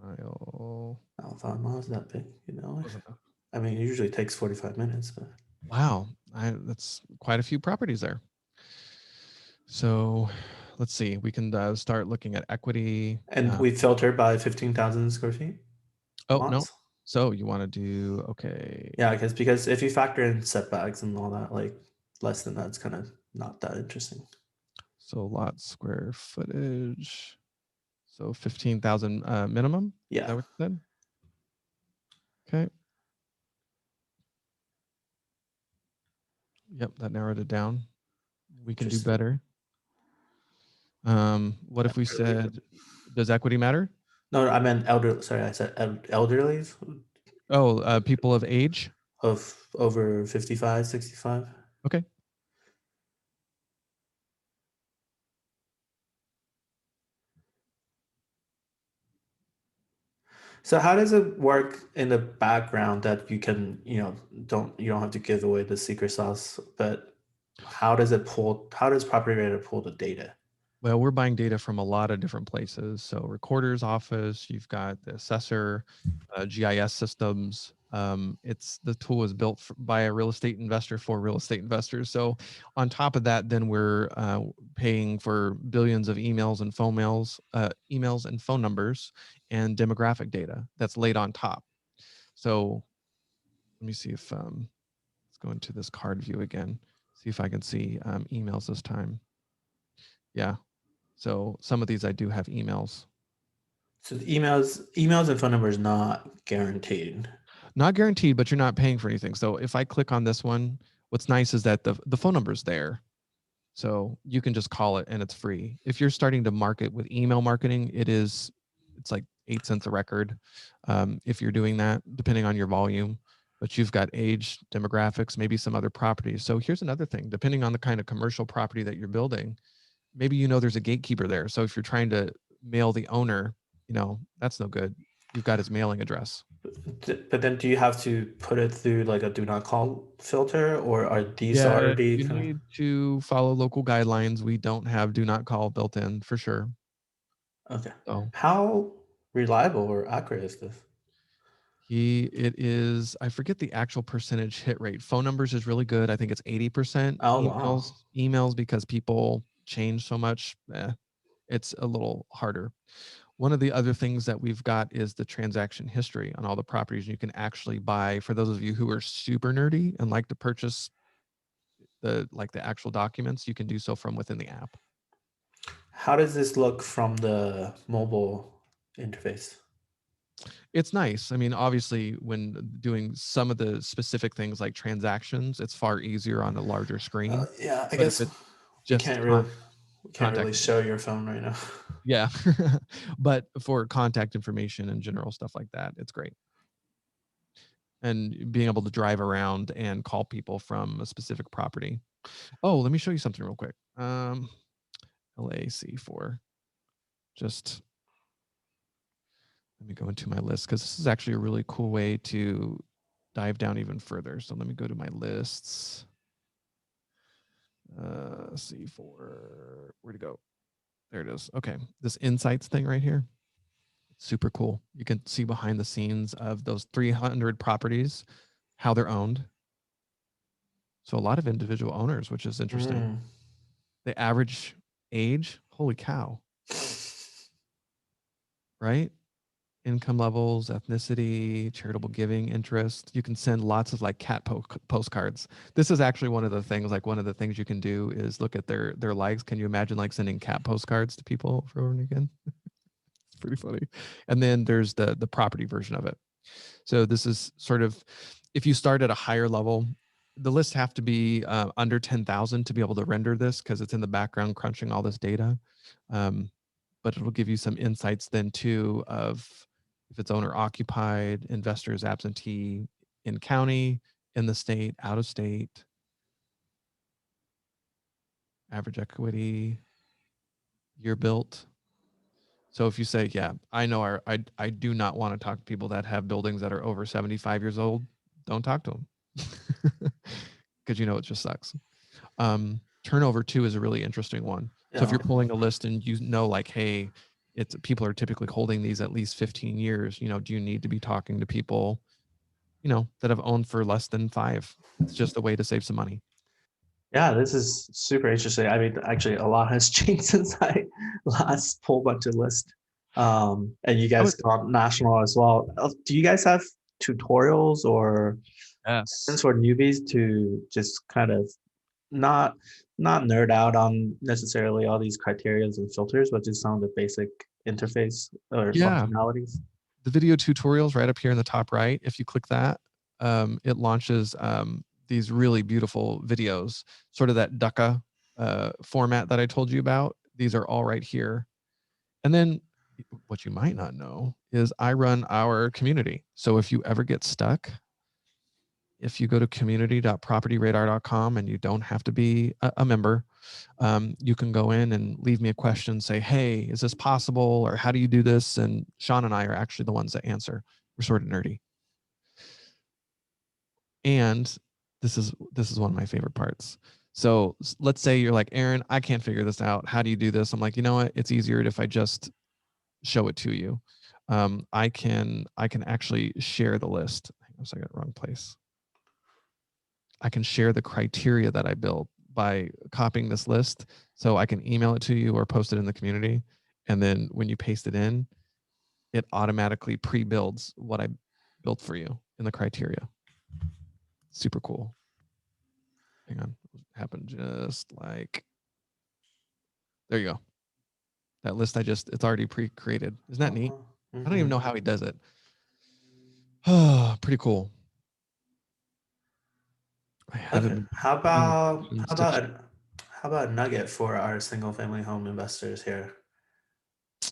5 mile. Not 5 miles that big, Wasn't enough. I mean, it usually takes 45 minutes, but Wow. That's quite a few properties there. So let's see. We can start looking at equity. and we filter by 15,000 square feet Oh, no. lots. So you want to do, okay. Yeah, because if you factor in setbacks and all that, like less than that's kind of not that interesting. So lot square footage. So 15,000 minimum. Is Yeah, that what you said? Okay. Yep. That narrowed it down. We can do interesting. better. What if we Elderly. said, does equity matter? No, I meant elder. Sorry, I said elderly Oh, people of age. of over 55, 65. Okay. So how does it work in the background that you can, you don't have to give away the secret sauce, but how does Property Radar pull the data? Well, we're buying data from a lot of different places. So recorder's office, you've got the assessor, GIS systems. It's the tool is built by a real estate investor for real estate investors. So on top of that, then we're paying for billions of emails and phone numbers and demographic data that's laid on top. So let me see if let's go into this card view again. See if I can see emails this time. Yeah, so some of these I do have emails. So the emails and phone numbers not guaranteed. Not guaranteed, but you're not paying for anything. So if I click on this one, what's nice is that the phone number's there. So you can just call it and it's free. If you're starting to market with email marketing, it's like 8 cents a record. If you're doing that, depending on your volume, but you've got age, demographics, maybe some other properties. So here's another thing, depending on the kind of commercial property that you're building, maybe there's a gatekeeper there. So if you're trying to mail the owner, that's no good. You've got his mailing address. But then do you have to put it through like a do not call filter, or are these Yeah, already you kind need to follow local guidelines. We don't have do not call built in for sure. of okay? So How reliable or accurate is this? it is, I forget the actual percentage hit rate. Phone numbers is really good. I think it's 80%. Oh wow. Emails because people change so much. It's a little harder. One of the other things that we've got is the transaction history on all the properties you can actually buy. For those of you who are super nerdy and like to purchase the actual documents, you can do so from within the app. How does this look from the mobile interface? It's nice. I mean, obviously, when doing some of the specific things like transactions, it's far easier on a larger screen. Yeah, I But if guess it's we just can't really we can't really contact, show your phone right now. yeah. But for contact information and general stuff like that, it's great. And being able to drive around and call people from a specific property. Oh, let me show you something real quick. LAC4. Just let me go into my list because this is actually a really cool way to dive down even further. So let me go to my lists. C4. Where'd it go? There it is. Okay. This insights thing right here. Super cool. You can see behind the scenes of those 300 properties, how they're owned. So a lot of individual owners, which is interesting. Mm. The average age, holy cow, right? Income levels, ethnicity, charitable giving, interest. You can send lots of like postcards. This is actually one of the things. Like one of the things you can do is look at their likes. Can you imagine like sending cat postcards to people over and again? It's pretty funny. And then there's the property version of it. So this is sort of if you start at a higher level, the lists have to be under 10,000 to be able to render this because it's in the background crunching all this data. Um, but it'll give you some insights then too of if it's owner occupied, investors absentee, in county, in the state, out of state, average equity, year built. So if you say, yeah, I know I do not want to talk to people that have buildings that are over 75 years old, don't talk to them because you know it just sucks. Turnover too is a really interesting one. So if Yeah. you're pulling a list and you know like, hey, it's people are typically holding these at least 15 years, you know, do you need to be talking to people, you know, that have owned for less than 5? It's just a way to save some money. Yeah, this is super interesting. I mean, actually, a lot has changed since I last pulled a bunch of list. And you I guys would gone national as well. Do you guys have tutorials or Yes. for newbies to just kind of not not nerd out on necessarily all these criterias and filters, but just some of the basic interface or Yeah. functionalities? The video tutorials right up here in the top right. If you click that, it launches these really beautiful videos, sort of that Ducka format that I told you about. These are all right here. And then what you might not know is I run our community. So if you ever get stuck, if you go to community.propertyradar.com and you don't have to be a member, you can go in and leave me a question, say, hey, is this possible? Or how do you do this? And Sean and I are actually the ones that answer. We're sort of nerdy. And this is one of my favorite parts. So let's say you're like, Aaron, I can't figure this out. How do you do this? I'm like, you know what? It's easier if I just show it to you. I can actually share the list. Hang on a second, wrong place. I can share the criteria that I built by copying this list. So I can email it to you or post it in the community. And then when you paste it in, it automatically pre-builds what I built for you in the criteria. Super cool. Hang on. It happened just like there you go. That list it's already pre-created. Isn't that neat? Uh-huh. I don't even Hmm. know how he does it. Oh, pretty cool. I haven't Okay. been How paying about attention to how about a nugget for our single family home investors here? a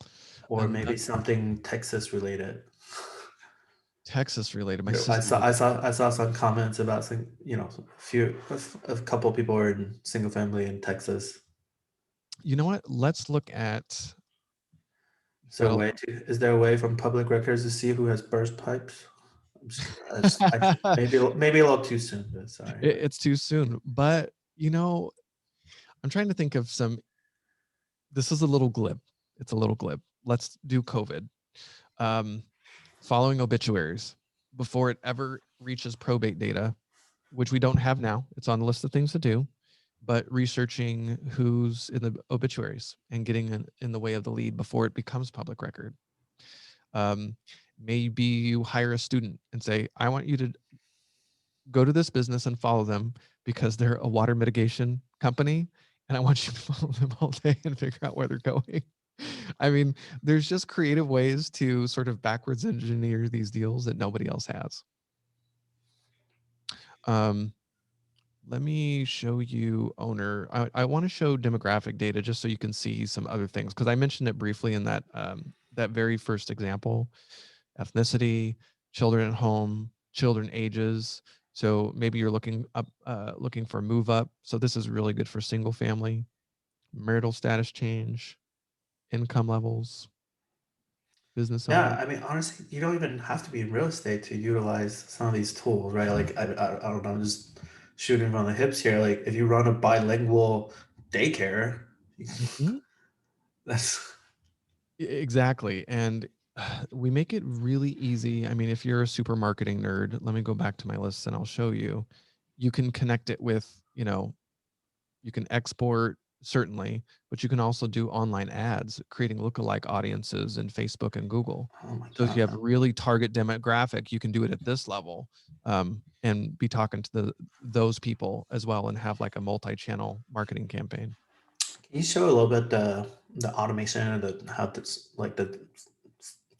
Or maybe something Texas related. Texas related. My I sister saw lives. I saw I saw some comments about a couple people were in single family in Texas. You know what? Let's look at. We've got a Is there a way from public records to see who has burst pipes? Maybe a little too soon, but sorry. It's too soon, but I'm trying to think of some. This is a little glib. It's a little glib. Let's do COVID. Um, Following obituaries before it ever reaches probate data, which we don't have now. It's on the list of things to do, but researching who's in the obituaries and getting in the way of the lead before it becomes public record. Um, Maybe you hire a student and say, I want you to go to this business and follow them because they're a water mitigation company. And I want you to follow them all day and figure out where they're going. I mean, there's just creative ways to sort of backwards engineer these deals that nobody else has. Um, Let me show you owner. I want to show demographic data just so you can see some other things because I mentioned it briefly in that very first example: ethnicity, children at home, children ages. So maybe you're looking for move up. So this is really good for single family, marital status change, income levels, business Yeah, owner. I mean, honestly, you don't even have to be in real estate to utilize some of these tools, right? Like, I don't know, just shooting from the hips here. Like, if you run a bilingual daycare, Mhm. that's Exactly. And we make it really easy. I mean, if you're a super marketing nerd, let me go back to my list and I'll show you. You can connect it with, you can export certainly, but you can also do online ads, creating lookalike audiences in Facebook and Google. oh my So if you God. have a really target demographic, you can do it at this level, and be talking to those people as well and have like a multi-channel marketing campaign. Can you show a little bit the automation and how this like the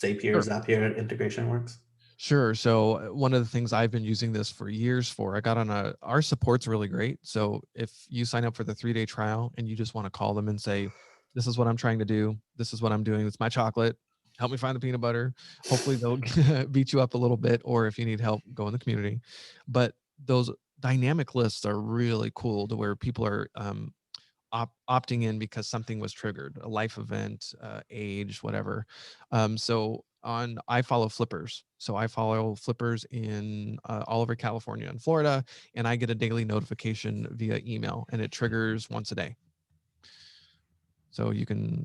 Sure. Zapier integration works? Sure. So one of the things I've been using this for years for, I got on our support's really great. So if you sign up for the 3-day trial and you just want to call them and say, this is what I'm trying to do. This is what I'm doing. It's my chocolate. Help me find the peanut butter. Hopefully they'll beat you up a little bit, or if you need help, go in the community. But those dynamic lists are really cool to where people are opting in because something was triggered, a life event, age, whatever. So I follow flippers. So I follow flippers in all over California and Florida, and I get a daily notification via email, and it triggers once a day. So you can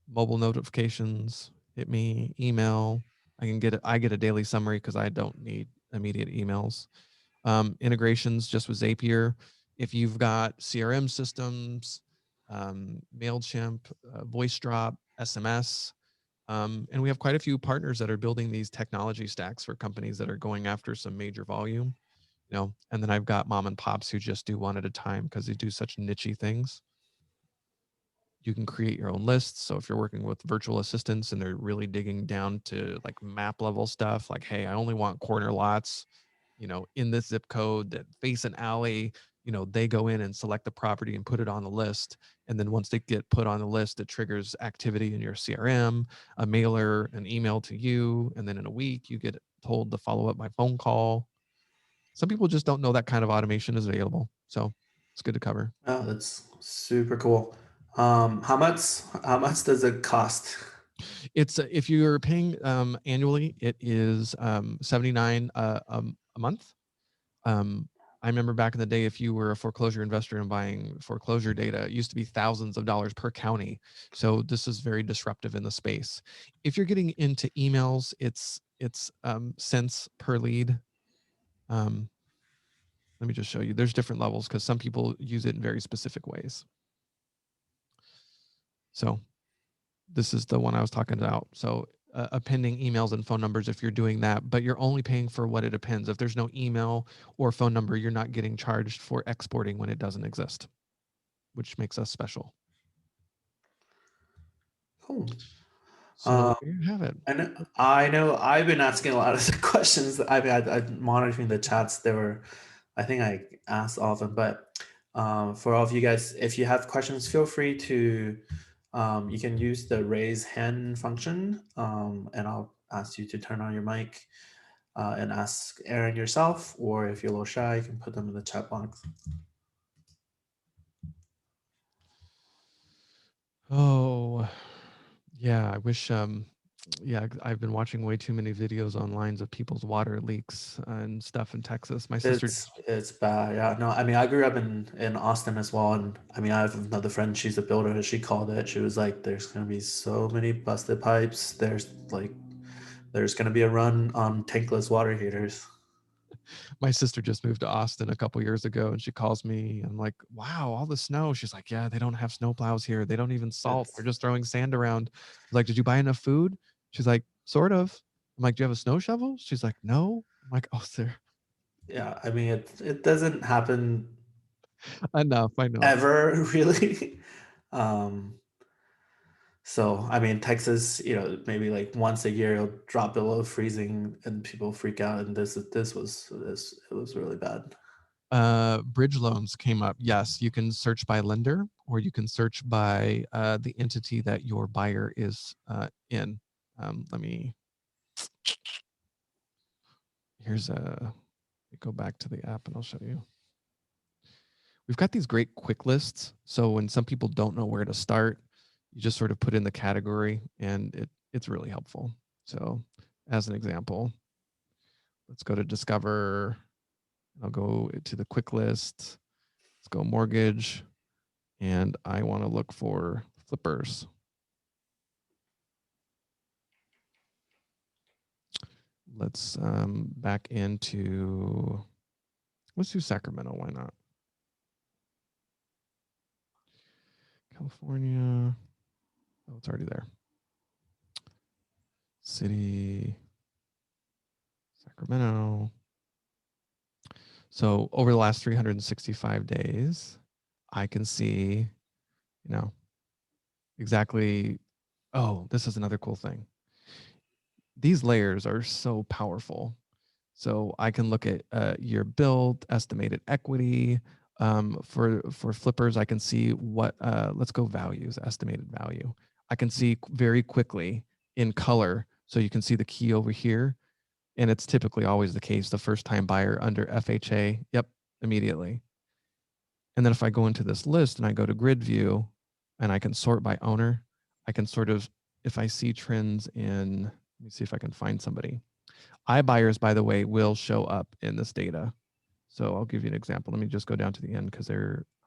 mobile notifications, hit me, email. I get a daily summary because I don't need immediate emails. Integrations just with Zapier. If you've got CRM systems, MailChimp, VoiceDrop, SMS, and we have quite a few partners that are building these technology stacks for companies that are going after some major volume, and then I've got mom and pops who just do one at a time because they do such nichey things. You can create your own lists. So if you're working with virtual assistants and they're really digging down to like map level stuff, like, hey, I only want corner lots, in this zip code that face an alley, they go in and select the property and put it on the list. And then once they get put on the list, it triggers activity in your CRM, a mailer, an email to you. And then in a week, you get told to follow up by phone call. Some people just don't know that kind of automation is available. So it's good to cover. Oh, that's super cool. How much does it cost? It's if you're paying annually, it is 79 a month. Um, I remember back in the day, if you were a foreclosure investor and buying foreclosure data, it used to be thousands of dollars per county. So this is very disruptive in the space. If you're getting into emails, it's cents per lead. Um, Let me just show you. There's different levels because some people use it in very specific ways. So this is the one I was talking about. So appending emails and phone numbers if you're doing that, but you're only paying for what it appends. If there's no email or phone number, you're not getting charged for exporting when it doesn't exist, which makes us special. Cool. So Uh, there you have it. and I know I've been asking a lot of the questions. I'm monitoring the chats. I think I asked all of them, but for all of you guys, if you have questions, feel free to, you can use the raise hand function, and I'll ask you to turn on your mic and ask Aaron yourself, or if you're a little shy, you can put them in the chat box. Oh, yeah. I wish Yeah, I've been watching way too many videos online of people's water leaks and stuff in Texas. My sister, It's bad. Yeah. No, I mean, I grew up in Austin as well, and I mean, I have another friend. She's a builder, and she called it. She was like, "There's gonna be so many busted pipes. There's gonna be a run on tankless water heaters." my sister just moved to Austin a couple years ago, and she calls me. I'm like, "Wow, all the snow." She's like, "Yeah, they don't have snow plows here. They don't even salt. They're It's just throwing sand around." I was like, "Did you buy enough food?" She's like, "Sort of." I'm like, "Do you have a snow shovel?" She's like, "No." I'm like, "Oh, sir, yeah. I mean, it doesn't happen enough. I know." ever really. Um, so I mean, Texas, maybe like once a year it'll drop below freezing, and people freak out. And this it was really bad. Bridge loans came up. Yes, you can search by lender, or you can search by the entity that your buyer is in. Let me, here's a, go back to the app and I'll show you. We've got these great quick lists. So when some people don't know where to start, you just sort of put in the category and it's really helpful. So as an example, let's go to Discover. I'll go to the quick list. Let's go mortgage. And I want to look for flippers. Let's back into, let's do Sacramento. Why not? California. Oh, it's already there. City, Sacramento. So over the last 365 days, I can see, exactly. Oh, this is another cool thing. These layers are so powerful. So I can look at your build, estimated equity. For flippers, I can see what, let's go values, estimated value. I can see very quickly in color. So you can see the key over here. And it's typically always the case, the first time buyer under FHA. Yep, immediately. And then if I go into this list and I go to grid view and I can sort by owner, I can sort of, if I see trends in, let me see if I can find somebody. iBuyers, by the way, will show up in this data. So I'll give you an example. Let me just go down to the end because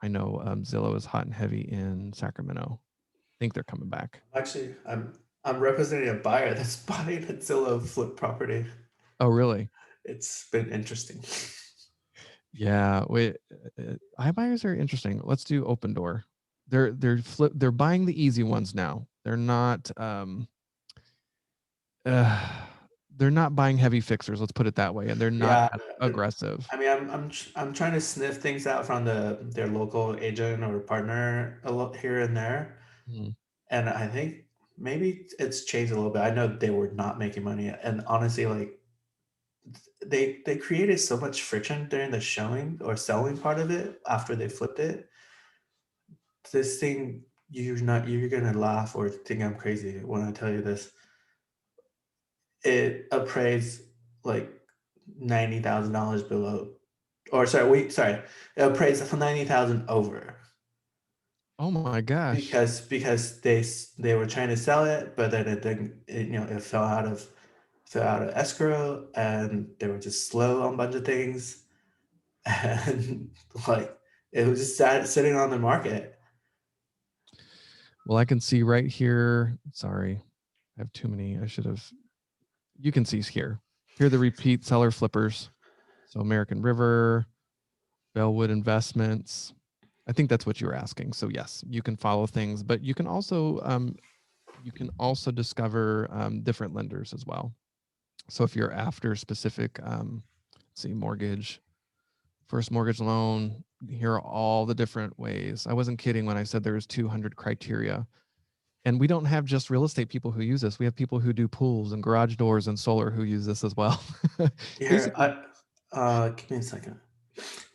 I know Zillow is hot and heavy in Sacramento. I think they're coming back. Actually, I'm representing a buyer that's buying a Zillow flip property. Oh, really? It's been interesting. Yeah. Wait, iBuyers are interesting. Let's do Open Door. They're buying the easy ones now. Uh, they're not buying heavy fixers. Let's put it that way, and they're not Yeah, as aggressive. I mean, I'm trying to sniff things out from their local agent or partner a lot here and there, Mhm. and I think maybe it's changed a little bit. I know they were not making money, and honestly, like they created so much friction during the showing or selling part of it after they flipped it. This thing, you're gonna laugh or think I'm crazy when I tell you this. It appraised like $90,000 below, or sorry, it appraised 90,000 over Oh my gosh. because they were trying to sell it, but then it didn't. It fell out of escrow, and they were just slow on a bunch of things, and like it was just sitting on the market. Well, I can see right here. Sorry, I have too many. I should have. You can see here. Here are the repeat seller flippers. So American River, Bellwood Investments. I think that's what you were asking. So yes, you can follow things, but you can also discover different lenders as well. So if you're after specific, let's see, mortgage, first mortgage loan, here are all the different ways. I wasn't kidding when I said there's 200 criteria. And we don't have just real estate people who use this. We have people who do pools and garage doors and solar who use this as well. Here, Basically, give me a second.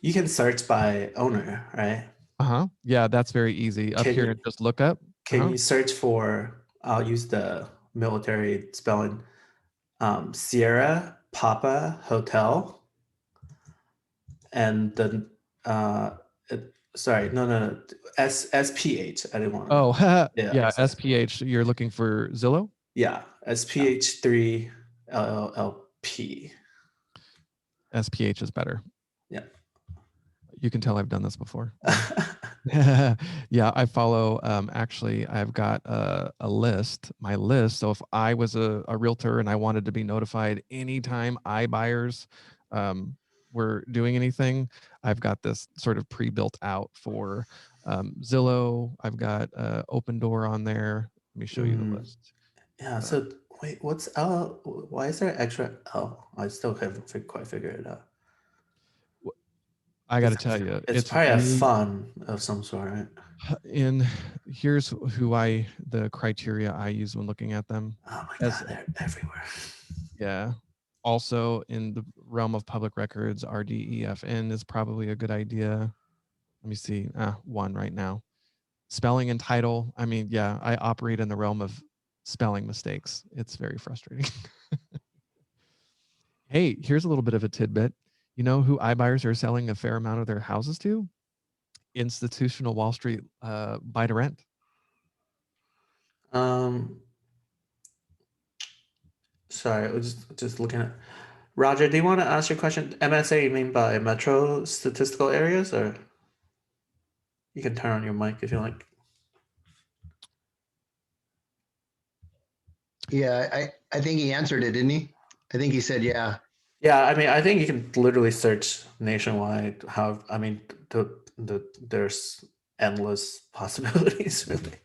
You can search by owner, right? uh-huh. Yeah, that's very easy. Up Can here you and just look up. can Uh-huh. you search for? I'll use the military spelling. Sierra Papa Hotel, and then sorry, no, SPH. I didn't want to. Oh, Yeah, yeah, SPH. You're looking for Zillow? yeah, SPH3 LLP. SPH is better. Yeah. You can tell I've done this before. Yeah, yeah, I follow. Actually, I've got a list, my list. So if I was a realtor and I wanted to be notified anytime iBuyers were doing anything, I've got this sort of pre-built out for Zillow. I've got Open Door on there. Let me show you the list. Yeah. So wait, what's L? Why is there extra L? I still haven't quite figured it out. I got to tell you, It's it's probably a really fun of some sort, right? here's the criteria I use when looking at them. Oh my God, they're everywhere. Yeah. Also, in the realm of public records, RDEFN is probably a good idea. Let me see. One right now. Spelling and title. I mean, yeah, I operate in the realm of spelling mistakes. It's very frustrating. Hey, here's a little bit of a tidbit. You know who iBuyers are selling a fair amount of their houses to? Institutional Wall Street buy to rent. Sorry, I was just looking at. Roger, do you want to ask your question? MSA, you mean by metro statistical areas, or you can turn on your mic if you like. Yeah, I think he answered it, didn't he? I think he said, yeah. Yeah, I mean, I think you can literally search nationwide. How I mean, there's endless possibilities, really.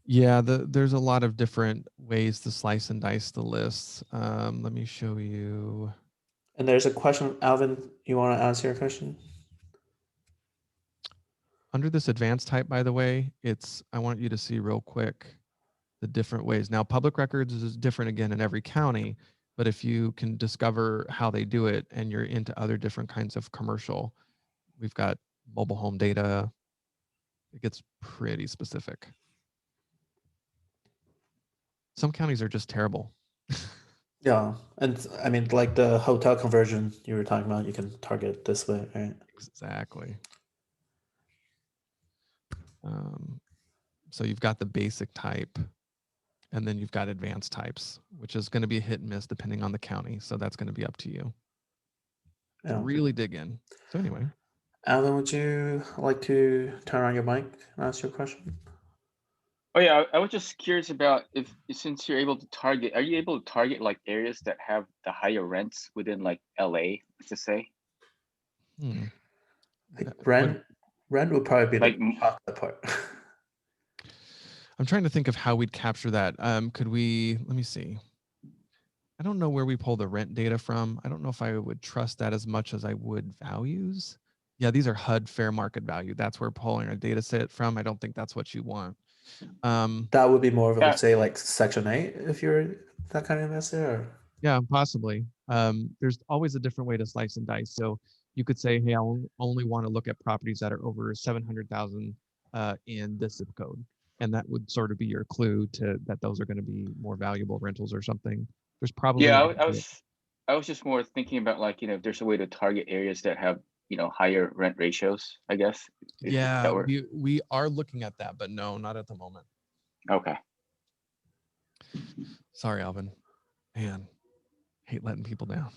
Yeah, there's a lot of different ways to slice and dice the lists. Let me show you. And there's a question, Alvin. You want to answer your question? Under this advanced type, by the way, I want you to see real quick the different ways. Now, public records is different again in every county, but if you can discover how they do it and you're into other different kinds of commercial, we've got mobile home data. It gets pretty specific. Some counties are just terrible. Yeah, and I mean, like the hotel conversion you were talking about, you can target this way, right? Exactly. So you've got the basic type, and then you've got advanced types, which is going to be hit and miss depending on the county. So that's going to be up to you to really dig in. So anyway. Alan, would you like to turn on your mic and ask your question? Oh yeah, I was just curious about if since you're able to target, are you able to target like areas that have the higher rents within like LA, let's just say? Rent would probably be Like the chocolate part. I'm trying to think of how we'd capture that. Could we, let me see. I don't know where we pull the rent data from. I don't know if I would trust that as much as I would values. Yeah, these are HUD fair market value. That's where pulling a data set from. I don't think that's what you want. That would be more of, I would say, like Section 8 if you're that kind of investor. Or? Yeah, possibly. There's always a different way to slice and dice. So you could say, hey, I only want to look at properties that are over 700,000 in this zip code. And that would sort of be your clue to that those are going to be more valuable rentals or something. There's probably yeah, I was just more thinking about like, if there's a way to target areas that have, higher rent ratios, I guess. Yeah, we are looking at that, but no, not at the moment. Okay. Sorry, Alvin. Man, hate letting people down.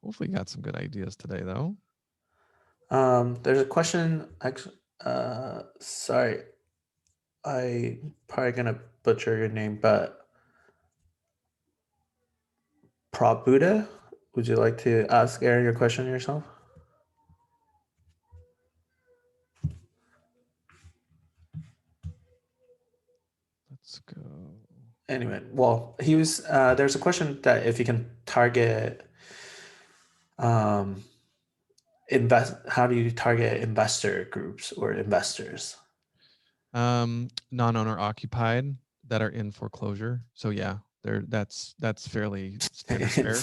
Hopefully you got some good ideas today, though. There's a question. Actually, sorry, I'm probably gonna butcher your name, but Prabhuda, would you like to ask Aaron your question yourself? Let's go. Anyway, well, he was. There's a question that if you can target, how do you target investor groups or investors? Non-owner occupied that are in foreclosure. So yeah, that's fairly standard fare.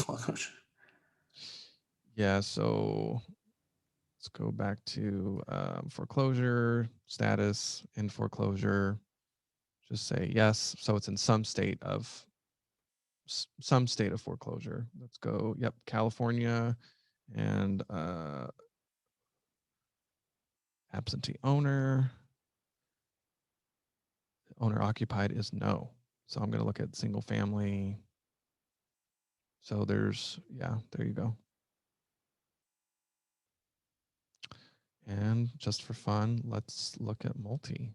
Yeah, so let's go back to foreclosure status in foreclosure. Just say yes. So it's in some state of foreclosure. Let's go. Yep, California and absentee owner. owner occupied is no. So I'm going to look at single family. So there's, yeah, there you go. And just for fun, let's look at multi.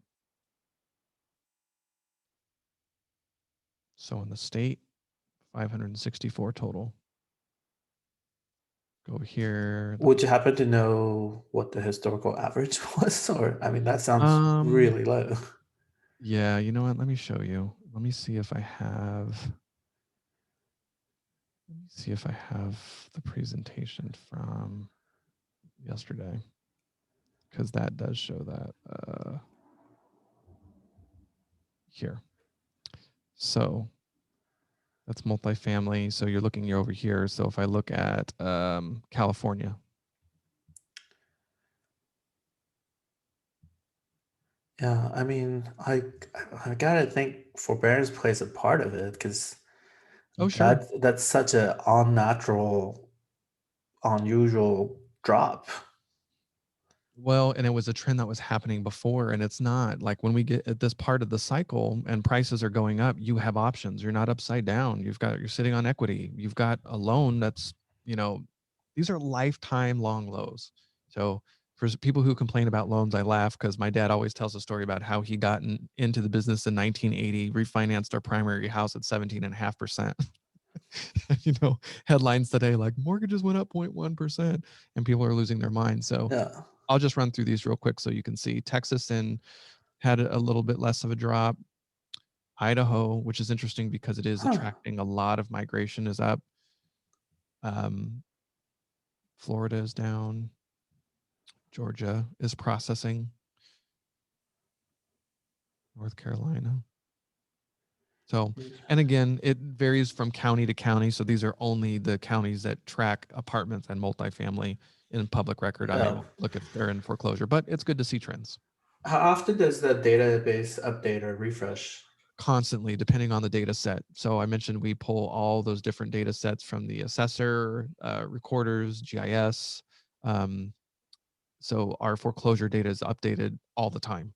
So in the state, 564 total. Go over here. Would you happen to know what the historical average was? Or, I mean, that sounds really low. Yeah, you know what? Let me show you. Let me see if I have. Let me see if I have the presentation from yesterday, because that does show that here. So that's multifamily. So you're over here. So if I look at California. Yeah, I mean, I gotta think forbearance plays a part of it, because Oh, sure. that's such a unnatural, unusual drop. Well, and it was a trend that was happening before, and it's not like when we get at this part of the cycle and prices are going up, you have options. You're not upside down. You're sitting on equity. You've got a loan that's, these are lifetime long lows. So for people who complain about loans, I laugh because my dad always tells a story about how he got into the business in 1980, refinanced our primary house at 17.5%. Headlines today like mortgages went up 0.1% and people are losing their minds. So Yeah. I'll just run through these real quick so you can see. Texas had a little bit less of a drop. Idaho, which is interesting because it is attracting a lot of migration, is up. Florida is down. Georgia is processing. North Carolina. So, and again, it varies from county to county. So these are only the counties that track apartments and multifamily in public record. I'm able to look if they're in foreclosure, but it's good to see trends. How often does the database update or refresh? Constantly, depending on the data set. So I mentioned we pull all those different data sets from the assessor, recorders, GIS. So our foreclosure data is updated all the time,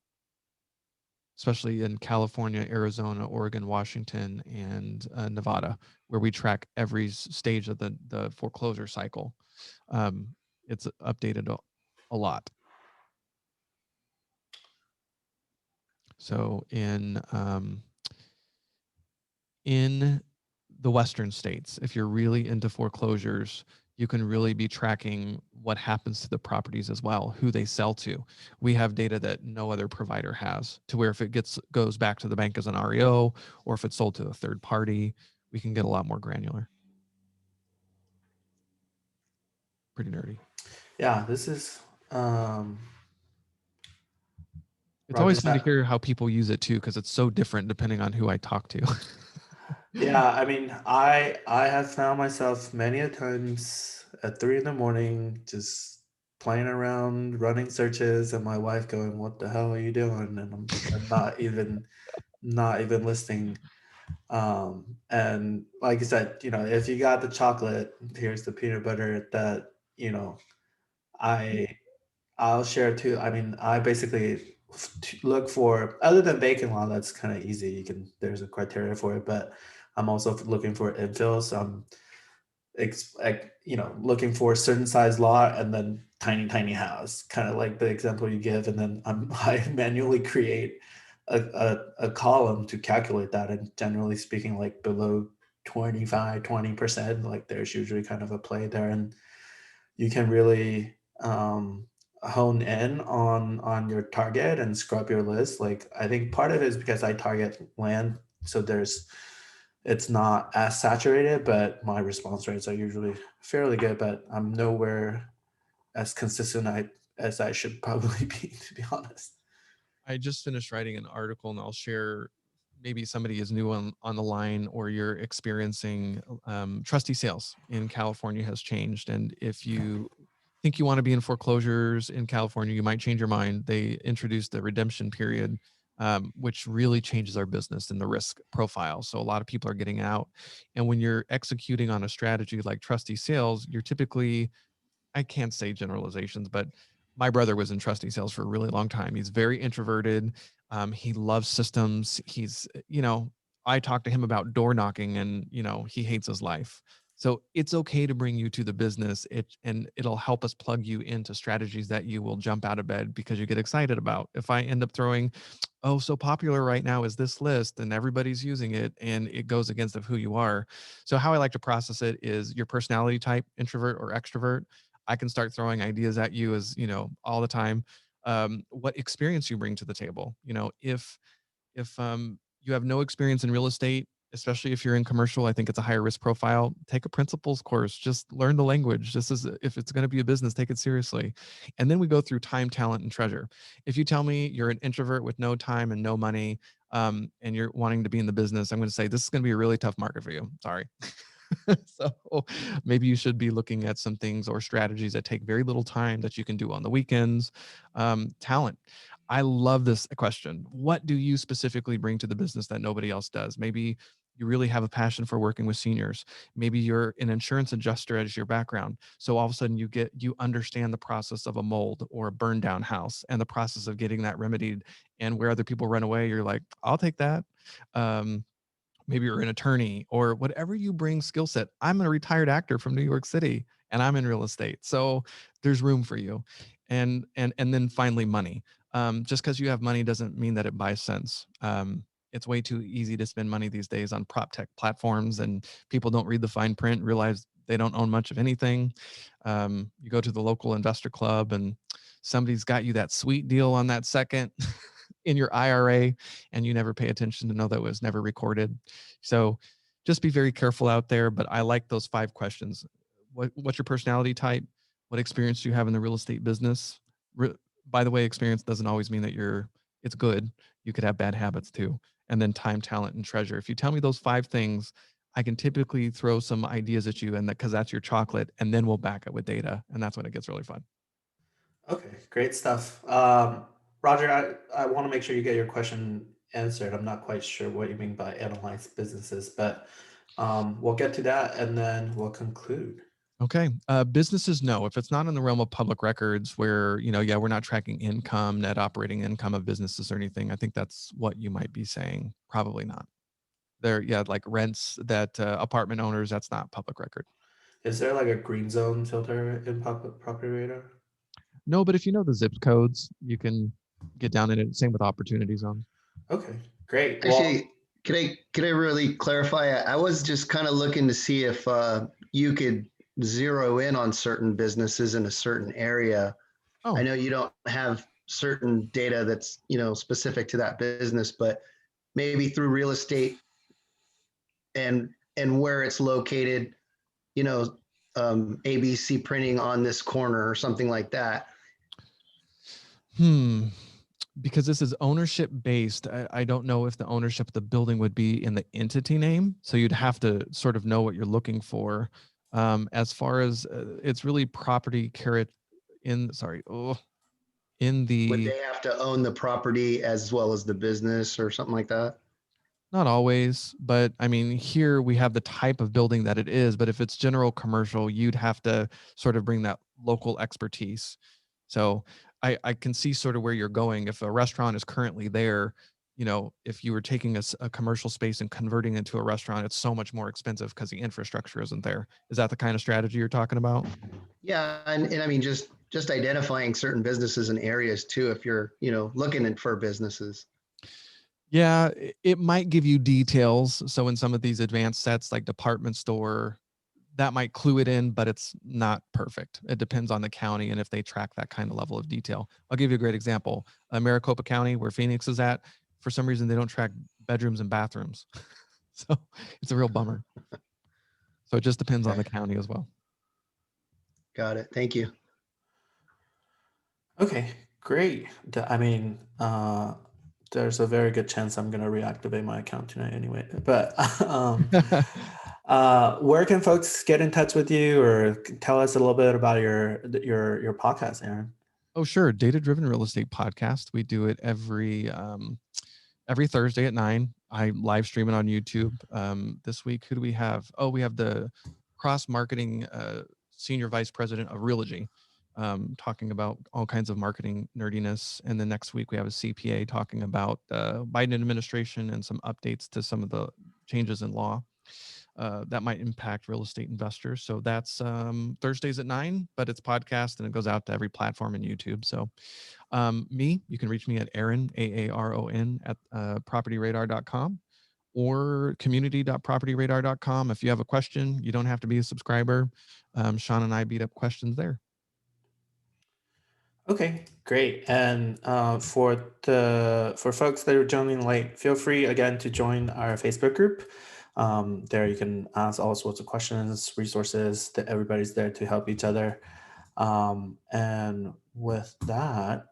especially in California, Arizona, Oregon, Washington, and Nevada, where we track every stage of the foreclosure cycle. It's updated a lot. So in the Western states, if you're really into foreclosures, you can really be tracking what happens to the properties as well, who they sell to. We have data that no other provider has, to where if it goes back to the bank as an REO, or if it's sold to a third party, we can get a lot more granular. Pretty nerdy. Yeah, this is it's always fun to hear how people use it too, because it's so different depending on who I talk to. Yeah, I mean, I have found myself many a times at 3 a.m. just playing around, running searches, and my wife going, "What the hell are you doing?" And I'm not even listening. And like you said, if you got the chocolate, here's the peanut butter that, I'll share too. I mean, I basically look for, other than vacant lot, that's kind of easy. There's a criteria for it, but I'm also looking for infills. I'm looking for a certain size lot and then tiny house, kind of like the example you give. And then I manually create a column to calculate that. And generally speaking, like below 20%, like there's usually kind of a play there. And you can really hone in on your target and scrub your list. Like, I think part of it is because I target land, so it's not as saturated, but my response rates are usually fairly good, but I'm nowhere as consistent as I should probably be, to be honest. I just finished writing an article, and I'll share, maybe somebody is new on the line, or you're experiencing trustee sales in California has changed. And if you think you want to be in foreclosures in California, you might change your mind. They introduced the redemption period, which really changes our business and the risk profile. So a lot of people are getting out. And when you're executing on a strategy like trustee sales, you're typically, I can't say generalizations, but my brother was in trustee sales for a really long time. He's very introverted. He loves systems. He's, I talked to him about door knocking and, he hates his life. So it's okay to bring you to the business and it'll help us plug you into strategies that you will jump out of bed because you get excited about. If I end up throwing, oh, so popular right now is this list and everybody's using it and it goes against of who you are. So how I like to process it is your personality type, introvert or extrovert. I can start throwing ideas at you as, all the time. What experience you bring to the table. If you have no experience in real estate, especially if you're in commercial, I think it's a higher risk profile. Take a principles course, just learn the language. This is, if it's going to be a business, take it seriously. And then we go through time, talent, and treasure. If you tell me you're an introvert with no time and no money, and you're wanting to be in the business, I'm going to say this is going to be a really tough market for you. Sorry. So maybe you should be looking at some things or strategies that take very little time that you can do on the weekends. Talent. I love this question. What do you specifically bring to the business that nobody else does? Maybe you really have a passion for working with seniors. Maybe you're an insurance adjuster as your background. So all of a sudden you understand the process of a mold or a burn down house and the process of getting that remedied. And where other people run away, you're like, I'll take that. Maybe you're an attorney or whatever you bring skill set. I'm a retired actor from New York City and I'm in real estate. So there's room for you. And then finally money. Just because you have money doesn't mean that it buys sense. It's way too easy to spend money these days on prop tech platforms and people don't read the fine print, realize they don't own much of anything. You go to the local investor club and somebody's got you that sweet deal on that second in your IRA and you never pay attention to know that it was never recorded. So just be very careful out there. But I like those 5 questions. What's your personality type? What experience do you have in the real estate business? By the way, experience doesn't always mean that it's good. You could have bad habits too. And then time, talent, and treasure. If you tell me those 5 things, I can typically throw some ideas at you and that because that's your chocolate, and then we'll back it with data. And that's when it gets really fun. Okay, great stuff. Roger, I want to make sure you get your question answered. I'm not quite sure what you mean by analyze businesses, but we'll get to that and then we'll conclude. Okay. Businesses, no. If it's not in the realm of public records where, yeah, we're not tracking income, net operating income of businesses or anything, I think that's what you might be saying. Probably not. Yeah, like rents that apartment owners, that's not public record. Is there like a green zone filter in public property radar? No, but if you know the zip codes, you can get down in it. Same with opportunity zones. Okay, great. Well, Actually, could I really clarify? I was just kind of looking to see if you could zero in on certain businesses in a certain area. Oh. I know you don't have certain data that's specific to that business, but maybe through real estate and where it's located, ABC printing on this corner or something like that. Because this is ownership based, I don't know if the ownership of the building would be in the entity name. So you'd have to sort of know what you're looking for. As far as it's really property in the. Would they have to own the property as well as the business or something like that? Not always, but I mean, here we have the type of building that it is, but if it's general commercial, you'd have to sort of bring that local expertise. So I can see sort of where you're going. If a restaurant is currently there, if you were taking a commercial space and converting it into a restaurant, it's so much more expensive because the infrastructure isn't there. Is that the kind of strategy you're talking about? Yeah, and I mean just identifying certain businesses and areas too, if you're looking for businesses. Yeah, it might give you details. So in some of these advanced sets like department store, that might clue it in, but it's not perfect. It depends on the county and if they track that kind of level of detail. I'll give you a great example. Maricopa County, where Phoenix is at, for some reason, they don't track bedrooms and bathrooms. So it's a real bummer. So it just depends on the county as well. Got it. Thank you. Okay, great. I mean, there's a very good chance I'm going to reactivate my account tonight anyway. But where can folks get in touch with you or tell us a little bit about your podcast, Aaron? Oh, sure. Data Driven Real Estate Podcast. We do it every Thursday at 9. I live stream it on YouTube. This week, who do we have? Oh, we have the cross marketing senior vice president of Realogy. talking about all kinds of marketing nerdiness. And then next week we have a CPA talking about Biden administration and some updates to some of the changes in law that might impact real estate investors. So that's Thursdays at 9, but it's podcast and it goes out to every platform and YouTube. So you can reach me at Aaron, Aaron at propertyradar.com or community.propertyradar.com. If you have a question, you don't have to be a subscriber. Sean and I beat up questions there. Okay, great. And for folks that are joining late, feel free again to join our Facebook group. There you can ask all sorts of questions, resources, that everybody's there to help each other. And with that,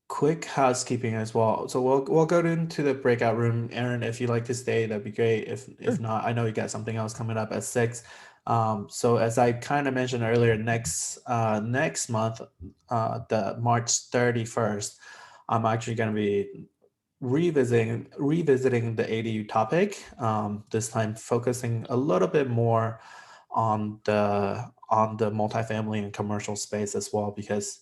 quick housekeeping as well. So we'll go into the breakout room. Aaron, if you'd like to stay, that'd be great. If not, I know you got something else coming up at 6. So as I kind of mentioned earlier, next month, the March 31st, I'm actually going to be revisiting the ADU topic. This time focusing a little bit more on the multifamily and commercial space as well, because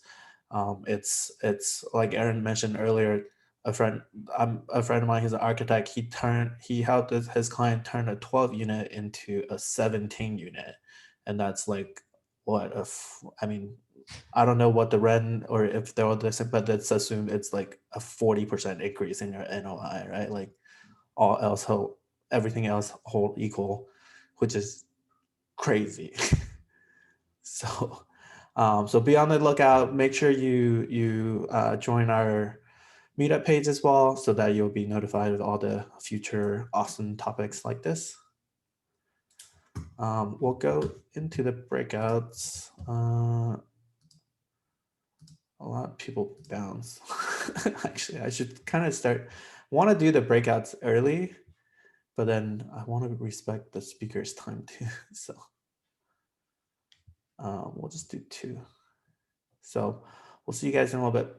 it's like Aaron mentioned earlier. A friend of mine, he's an architect. He helped his client turn a 12 unit into a 17 unit, and that's like what I mean, I don't know what the rent or if they're all the same, but let's assume it's like a 40% increase in your NOI, right? Like everything else hold equal, which is crazy. So so be on the lookout. Make sure you join our Meetup page as well, so that you'll be notified of all the future awesome topics like this. We'll go into the breakouts. A lot of people bounce. Actually, I should kind of want to do the breakouts early, but then I want to respect the speaker's time too. So we'll just do 2. So we'll see you guys in a little bit.